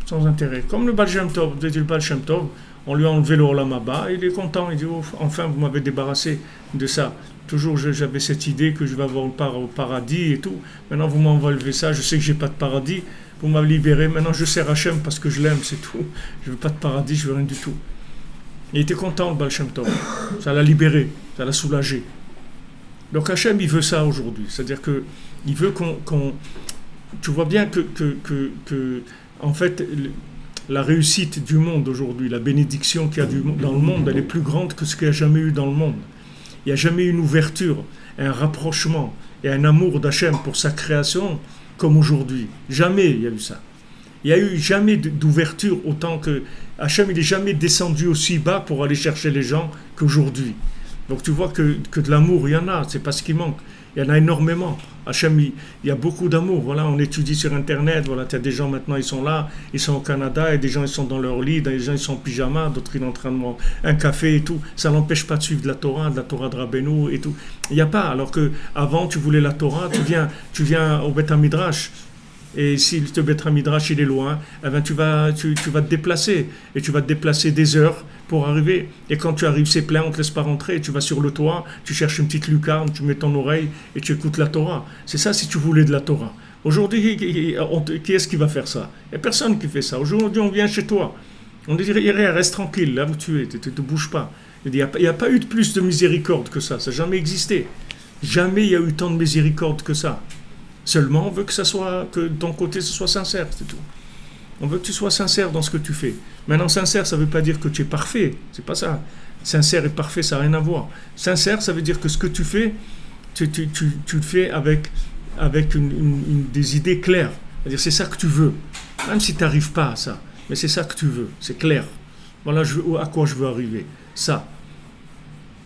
Sans intérêt. Comme le Baal Shem Tov, vous avez dit le Baal Shem Tov, on lui a enlevé le Olam Haba, il est content, il dit, oh, enfin vous m'avez débarrassé de ça. Toujours j'avais cette idée que je vais avoir le paradis et tout. Maintenant vous m'avez enlevé ça, je sais que j'ai pas de paradis, vous m'avez libéré, maintenant je sers Hachem parce que je l'aime, c'est tout. Je veux pas de paradis, je veux rien du tout. Il était content le Baal Shem Tov, ça l'a libéré, ça l'a soulagé. Donc Hachem il veut ça aujourd'hui, c'est-à-dire que il veut qu'on tu vois bien que en fait la réussite du monde aujourd'hui, la bénédiction qu'il y a dans le monde, elle est plus grande que ce qu'il y a jamais eu dans le monde. Il n'y a jamais eu une ouverture, un rapprochement et un amour d'Hachem pour sa création comme aujourd'hui. Jamais il y a eu ça. Il n'y a eu jamais d'ouverture autant que Hachem, il n'est jamais descendu aussi bas pour aller chercher les gens qu'aujourd'hui. Donc tu vois que de l'amour, il y en a, c'est pas ce qui manque. Il y en a énormément. Hachem, il y a beaucoup d'amour. Voilà, on étudie sur Internet. Voilà, tu as des gens maintenant, ils sont là, ils sont au Canada, et des gens, ils sont dans leur lit, des gens, ils sont en pyjama, d'autres, ils sont en train de boire un café et tout. Ça n'empêche pas de suivre de la Torah de Rabbeinu et tout. Il n'y a pas. Alors que avant, tu voulais la Torah, tu viens au Beth Midrash. Et si le Beth Midrash il est loin, eh ben tu vas te déplacer. Et tu vas te déplacer des heures pour arriver. Et quand tu arrives, c'est plein, on ne te laisse pas rentrer. Tu vas sur le toit, tu cherches une petite lucarne, tu mets ton oreille et tu écoutes la Torah. C'est ça si tu voulais de la Torah. Aujourd'hui, qui est-ce qui va faire ça? Il n'y a personne qui fait ça. Aujourd'hui, on vient chez toi. On te dit, reste tranquille, là où tu es, tu ne te bouges pas. Il n'y a pas eu de plus de miséricorde que ça. Ça n'a jamais existé. Jamais il y a eu tant de miséricorde que ça. Seulement, on veut que de ton côté, ce soit sincère, c'est tout. On veut que tu sois sincère dans ce que tu fais. Maintenant, sincère, ça ne veut pas dire que tu es parfait. C'est pas ça. Sincère et parfait, ça n'a rien à voir. Sincère, ça veut dire que ce que tu fais, tu le fais avec des idées claires. C'est-à-dire, c'est ça que tu veux. Même si tu n'arrives pas à ça. Mais c'est ça que tu veux. C'est clair. Voilà à quoi je veux arriver. Ça.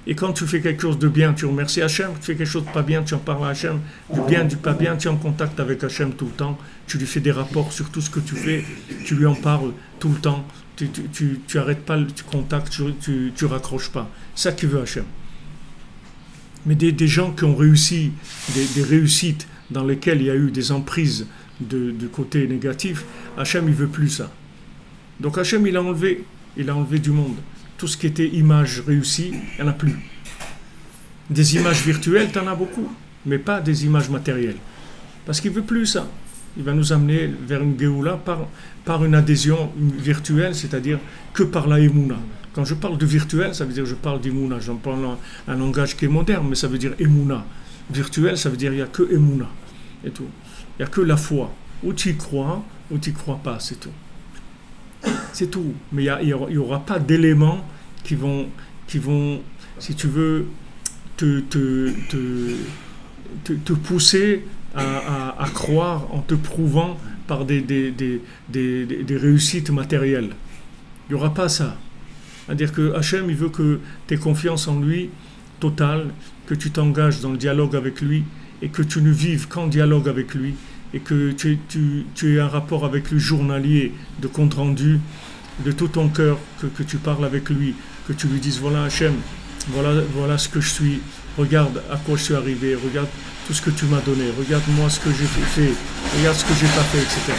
Et quand tu fais quelque chose de bien, tu remercies Hachem. Tu fais quelque chose de pas bien, tu en parles à Hachem. Du bien, du pas bien, tu es en contact avec Hachem tout le temps. Tu lui fais des rapports sur tout ce que tu fais. Tu lui en parles tout le temps. Tu arrêtes pas le contact, tu raccroches pas. C'est ça qui veut Hachem. Mais des gens qui ont réussi, des réussites dans lesquelles il y a eu des emprises de côté négatif, Hachem, il veut plus ça. Donc Hachem, il a enlevé du monde. Tout ce qui était images réussies, il n'y en a plus. Des images virtuelles, tu en as beaucoup, mais pas des images matérielles. Parce qu'il ne veut plus ça. Il va nous amener vers une Géoula par une adhésion virtuelle, c'est-à-dire que par la Emouna. Quand je parle de virtuel, ça veut dire que je parle d'Emouna. J'en parle un langage qui est moderne, mais ça veut dire Emouna. Virtuel, ça veut dire qu'il n'y a que Emouna. Et tout. Il n'y a que la foi. Ou tu y crois, ou tu n'y crois pas, c'est tout. C'est tout. Mais il n'y aura pas d'éléments qui vont, si tu veux, te pousser à croire en te prouvant par des réussites matérielles. Il n'y aura pas ça. C'est-à-dire que Hachem, il veut que tu aies confiance en lui, totale, que tu t'engages dans le dialogue avec lui et que tu ne vives qu'en dialogue avec lui et que tu aies un rapport avec lui journalier, de compte rendu, de tout ton cœur, que tu parles avec lui, que tu lui dises, voilà Hachem, voilà ce que je suis, regarde à quoi je suis arrivé, regarde tout ce que tu m'as donné, regarde moi ce que j'ai fait, regarde ce que j'ai pas fait, etc.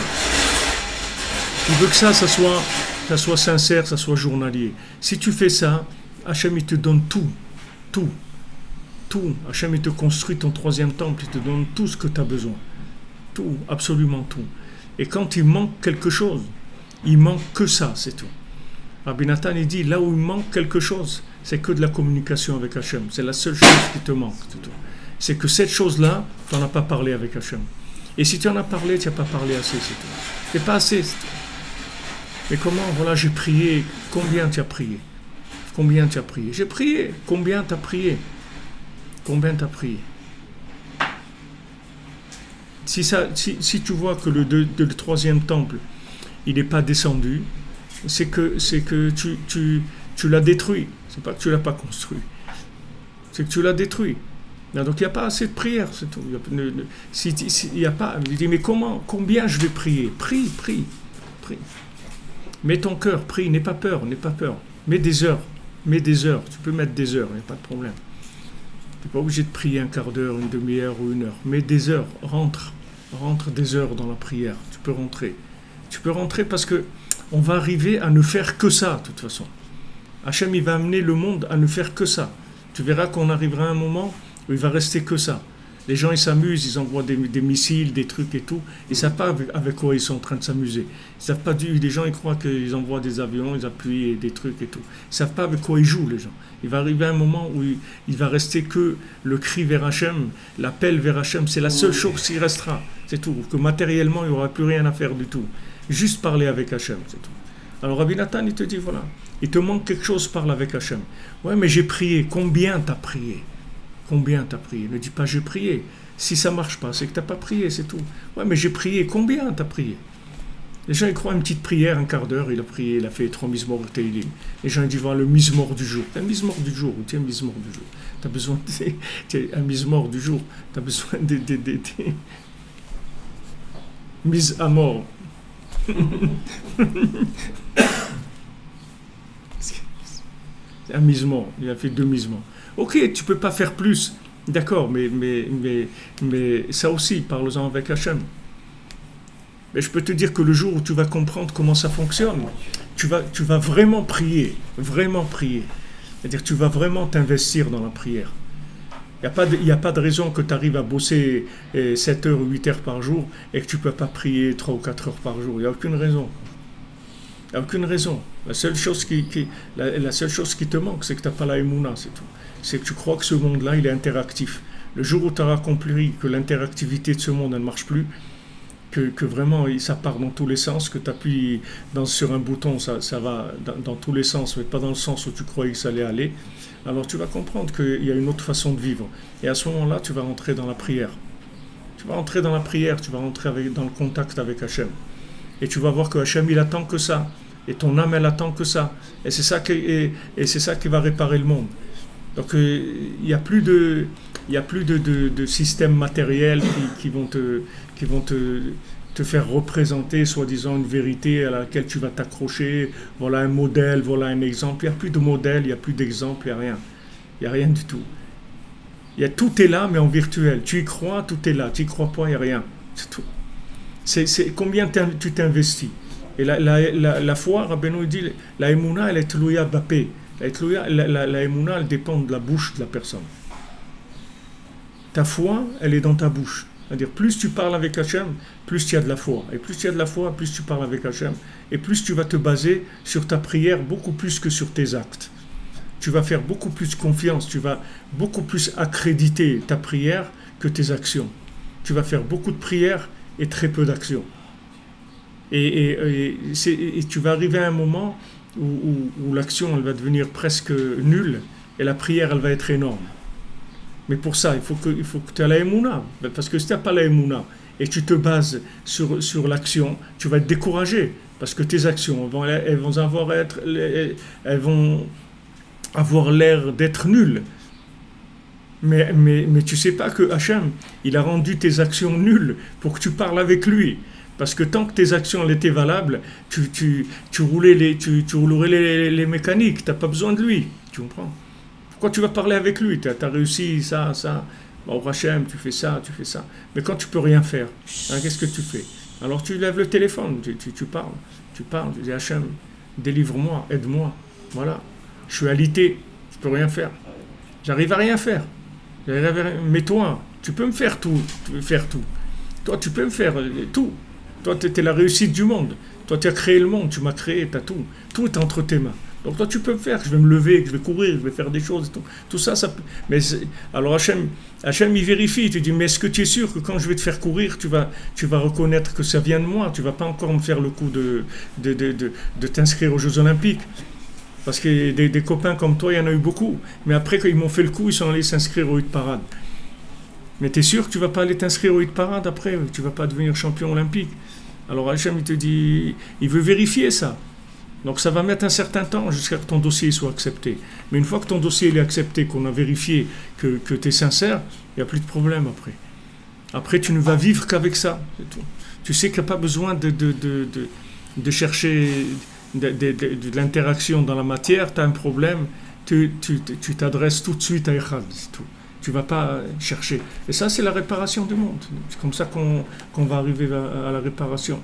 Il veut que ça soit sincère, ça soit journalier. Si tu fais ça, Hachem il te donne tout. Hachem il te construit ton troisième temple, il te donne tout ce que tu as besoin. Tout, absolument tout. Et quand il manque quelque chose, il manque que ça, c'est tout. Rabbi Nathan il dit, là où il manque quelque chose, c'est que de la communication avec Hachem. C'est la seule chose qui te manque, c'est tout. C'est que cette chose-là, tu n'en as pas parlé avec Hachem. Et si tu en as parlé, tu n'as pas parlé assez, c'est tout. C'est pas assez, c'est tout. Mais comment, voilà, j'ai prié, combien tu as prié? Combien tu as prié? J'ai prié. Combien tu as prié? Combien tu as prié? Si tu vois que le troisième temple, il n'est pas descendu, c'est que tu l'as détruit. C'est pas que tu ne l'as pas construit. C'est que tu l'as détruit. Donc il n'y a pas assez de prière, c'est tout. Il y a pas, je dis, mais combien je vais prier? Prie. Mets ton cœur, prie, n'aie pas peur. Mets des heures. Tu peux mettre des heures, il n'y a pas de problème. Tu n'es pas obligé de prier un quart d'heure, une demi-heure ou une heure. Mets des heures, rentre des heures dans la prière. Tu peux rentrer parce que on va arriver à ne faire que ça, de toute façon. Hachem, il va amener le monde à ne faire que ça. Tu verras qu'on arrivera à un moment où il va rester que ça. Les gens, ils s'amusent, ils envoient des missiles, des trucs et tout. Ils ne savent pas avec quoi ils sont en train de s'amuser. Ils savent pas les gens, ils croient qu'ils envoient des avions, ils appuient des trucs et tout. Ils ne savent pas avec quoi ils jouent, les gens. Il va arriver un moment où il va rester que le cri vers Hachem, l'appel vers Hachem. C'est la seule chose qui restera. C'est tout. Que matériellement, il n'y aura plus rien à faire du tout. Juste parler avec Hachem, c'est tout. Alors Rabbi Nathan, il te dit, voilà, il te manque quelque chose, parle avec Hachem. Ouais, mais j'ai prié. Combien t'as prié? Combien t'as prié? Ne dis pas j'ai prié. Si ça marche pas, c'est que t'as pas prié, c'est tout. Ouais, mais j'ai prié. Combien t'as prié? Les gens, ils croient une petite prière, un quart d'heure, il a prié, il a fait 3 Mizmor Teilim. Les gens, ils disent, voilà, le Mizmor du jour. Un Mizmor du jour, ou tiens, un Mizmor du jour. T'as besoin un Mizmor du jour. T'as besoin des mise à mort. Un Mizmor, il a fait 2 Mizmor. Ok, tu peux pas faire plus, d'accord, mais ça aussi, parle-en avec Hachem. Mais je peux te dire que le jour où tu vas comprendre comment ça fonctionne, tu vas vraiment prier. C'est-à-dire tu vas vraiment t'investir dans la prière. Il n'y a pas de raison que tu arrives à bosser 7 heures ou 8 heures par jour et que tu ne peux pas prier 3 ou 4 heures par jour. Il n'y a aucune raison. Il n'y a aucune raison. La seule chose qui te manque, c'est que tu n'as pas la émouna, c'est tout. C'est que tu crois que ce monde-là, il est interactif. Le jour où tu auras compris que l'interactivité de ce monde, elle ne marche plus, que vraiment ça part dans tous les sens, que tu appuies sur un bouton, ça va dans tous les sens, mais pas dans le sens où tu croyais que ça allait aller, alors tu vas comprendre qu'il y a une autre façon de vivre. Et à ce moment-là, tu vas rentrer dans la prière. Tu vas rentrer dans le contact avec Hachem. Et tu vas voir que Hachem, il attend que ça. Et ton âme, elle attend que ça. Et c'est ça qui va réparer le monde. Donc, il n'y a plus de systèmes matériels qui vont te faire représenter, soi-disant, une vérité à laquelle tu vas t'accrocher. Voilà un modèle, voilà un exemple. Il n'y a plus de modèle, il n'y a plus d'exemple, il n'y a rien. Il n'y a rien du tout. Tout est là, mais en virtuel. Tu y crois, tout est là. Tu n'y crois pas, il n'y a rien. C'est tout. C'est combien tu t'investis. Et la foi, Rabbeinu dit, la émouna, elle est tlouya bapé. La émouna, elle dépend de la bouche de la personne. Ta foi, elle est dans ta bouche. C'est-à-dire, plus tu parles avec Hachem, plus tu as de la foi. Et plus tu as de la foi, plus tu parles avec Hachem. Et plus tu vas te baser sur ta prière, beaucoup plus que sur tes actes. Tu vas faire beaucoup plus confiance, tu vas beaucoup plus accréditer ta prière que tes actions. Tu vas faire beaucoup de prières et très peu d'actions. Et tu vas arriver à un moment où l'action, elle va devenir presque nulle et la prière, elle va être énorme. Mais pour ça, il faut que tu aies la émouna. Parce que si tu n'as pas la émouna et tu te bases sur l'action, tu vas être découragé. Parce que tes actions, elles vont avoir l'air d'être nulles. Mais tu ne sais pas que Hachem, il a rendu tes actions nulles pour que tu parles avec lui. Parce que tant que tes actions elles étaient valables, tu roulerais les mécaniques, tu n'as pas besoin de lui. Tu comprends? Pourquoi tu vas parler avec lui? Tu as réussi ça. Bon, Hachem, tu fais ça. Mais quand tu peux rien faire, qu'est-ce que tu fais? Alors tu lèves le téléphone, tu parles. Tu dis Hachem, délivre-moi, aide-moi. Voilà. Je suis alité, je peux rien faire. J'arrive à rien faire. Mais toi, tu peux me faire tout. Toi, tu peux me faire tout. Toi, tu es la réussite du monde. Toi, tu as créé le monde, tu m'as créé, tu as tout. Tout est entre tes mains. Donc toi, tu peux me faire, je vais me lever, je vais courir, je vais faire des choses. Tout ça, ça peut... Mais alors Hachem, il vérifie, il te dit, mais est-ce que tu es sûr que quand je vais te faire courir, tu vas reconnaître que ça vient de moi? Tu ne vas pas encore me faire le coup de t'inscrire aux Jeux Olympiques. Parce que des copains comme toi, il y en a eu beaucoup. Mais après, quand ils m'ont fait le coup, ils sont allés s'inscrire au hit parade. Mais tu es sûr que tu ne vas pas aller t'inscrire au hit parade après? Tu ne vas pas devenir champion olympique. Alors Hachem, il te dit, il veut vérifier ça. Donc ça va mettre un certain temps jusqu'à ce que ton dossier soit accepté. Mais une fois que ton dossier est accepté, qu'on a vérifié que tu es sincère, il n'y a plus de problème après. Après, tu ne vas vivre qu'avec ça. C'est tout. Tu sais qu'il n'y a pas besoin de chercher de l'interaction dans la matière. Tu as un problème, tu t'adresses tout de suite à Echad. C'est tout. Tu ne vas pas chercher. Et ça, c'est la réparation du monde. C'est comme ça qu'on va arriver à la réparation.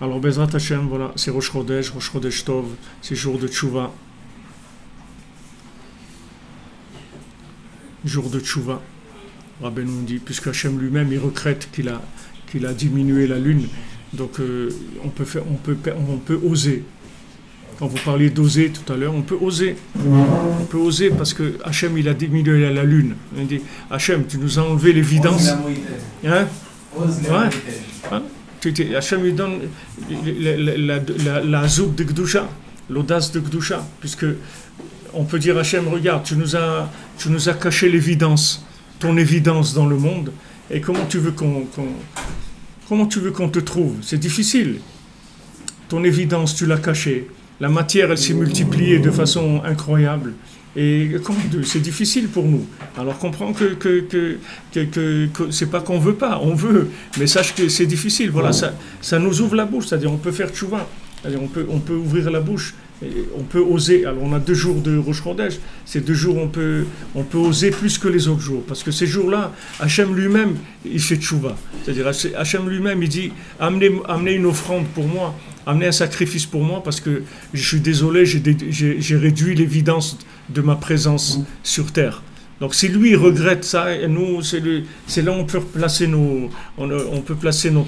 Alors, Bezrat Hashem, voilà, c'est Rosh Chodesh Tov, c'est jour de Tchouva. Jour de Tchouva. Rabbeinu nous dit, puisque Hashem lui-même, il regrette qu'il a diminué la lune. Donc, on peut oser. Quand vous parliez d'oser tout à l'heure, on peut oser. On peut oser parce que Hachem, il a diminué la lune. Il dit, Hachem, tu nous as enlevé l'évidence. Hein? Ouais. Hein? Hachem lui donne la zouk de Gdusha, l'audace de Gdusha, puisque on peut dire Hachem, regarde, tu nous as caché l'évidence, ton évidence dans le monde, et comment tu veux qu'on te trouve? C'est difficile. Ton évidence, tu l'as cachée. La matière, elle s'est multipliée de façon incroyable. Et c'est difficile pour nous. Alors comprends que c'est pas qu'on veut pas, on veut, mais sache que c'est difficile. Voilà, ça nous ouvre la bouche, c'est-à-dire on peut faire tchouva, c'est-à-dire on peut ouvrir la bouche, et on peut oser. Alors on a 2 jours de Rosh Chodesh, ces 2 jours on peut oser plus que les autres jours, parce que ces jours-là, Hachem lui-même, il fait tchouva. C'est-à-dire Hachem lui-même, il dit, amenez une offrande pour moi, amenez un sacrifice pour moi, parce que je suis désolé, j'ai réduit l'évidence de ma présence sur terre. Donc si lui regrette ça, et nous, c'est là où on peut placer on peut placer nos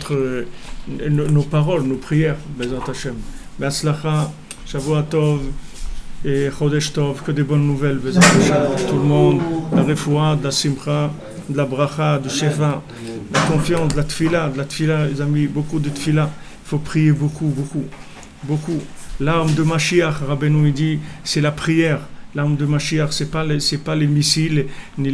paroles, nos prières. Bezat Hashem. Be'atzlacha, Shavua Tov et Chodesh Tov, que des bonnes nouvelles. Bezat Hashem pour tout le monde. La refoua, de la simcha, de la bracha, du shefa, de la confiance, de la tfila, les amis, beaucoup de tfila. Il faut prier beaucoup. L'arme de Mashiach, Rabbeinu dit, c'est la prière. L'arme de Mashiach, c'est pas les missiles, ni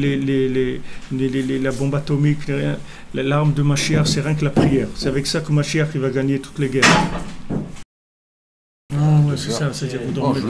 la bombe atomique, ni rien. L'arme de Mashiach, c'est rien que la prière. C'est avec ça que Mashiach il va gagner toutes les guerres. Ah ouais, c'est ça, c'est-à-dire vous dormez.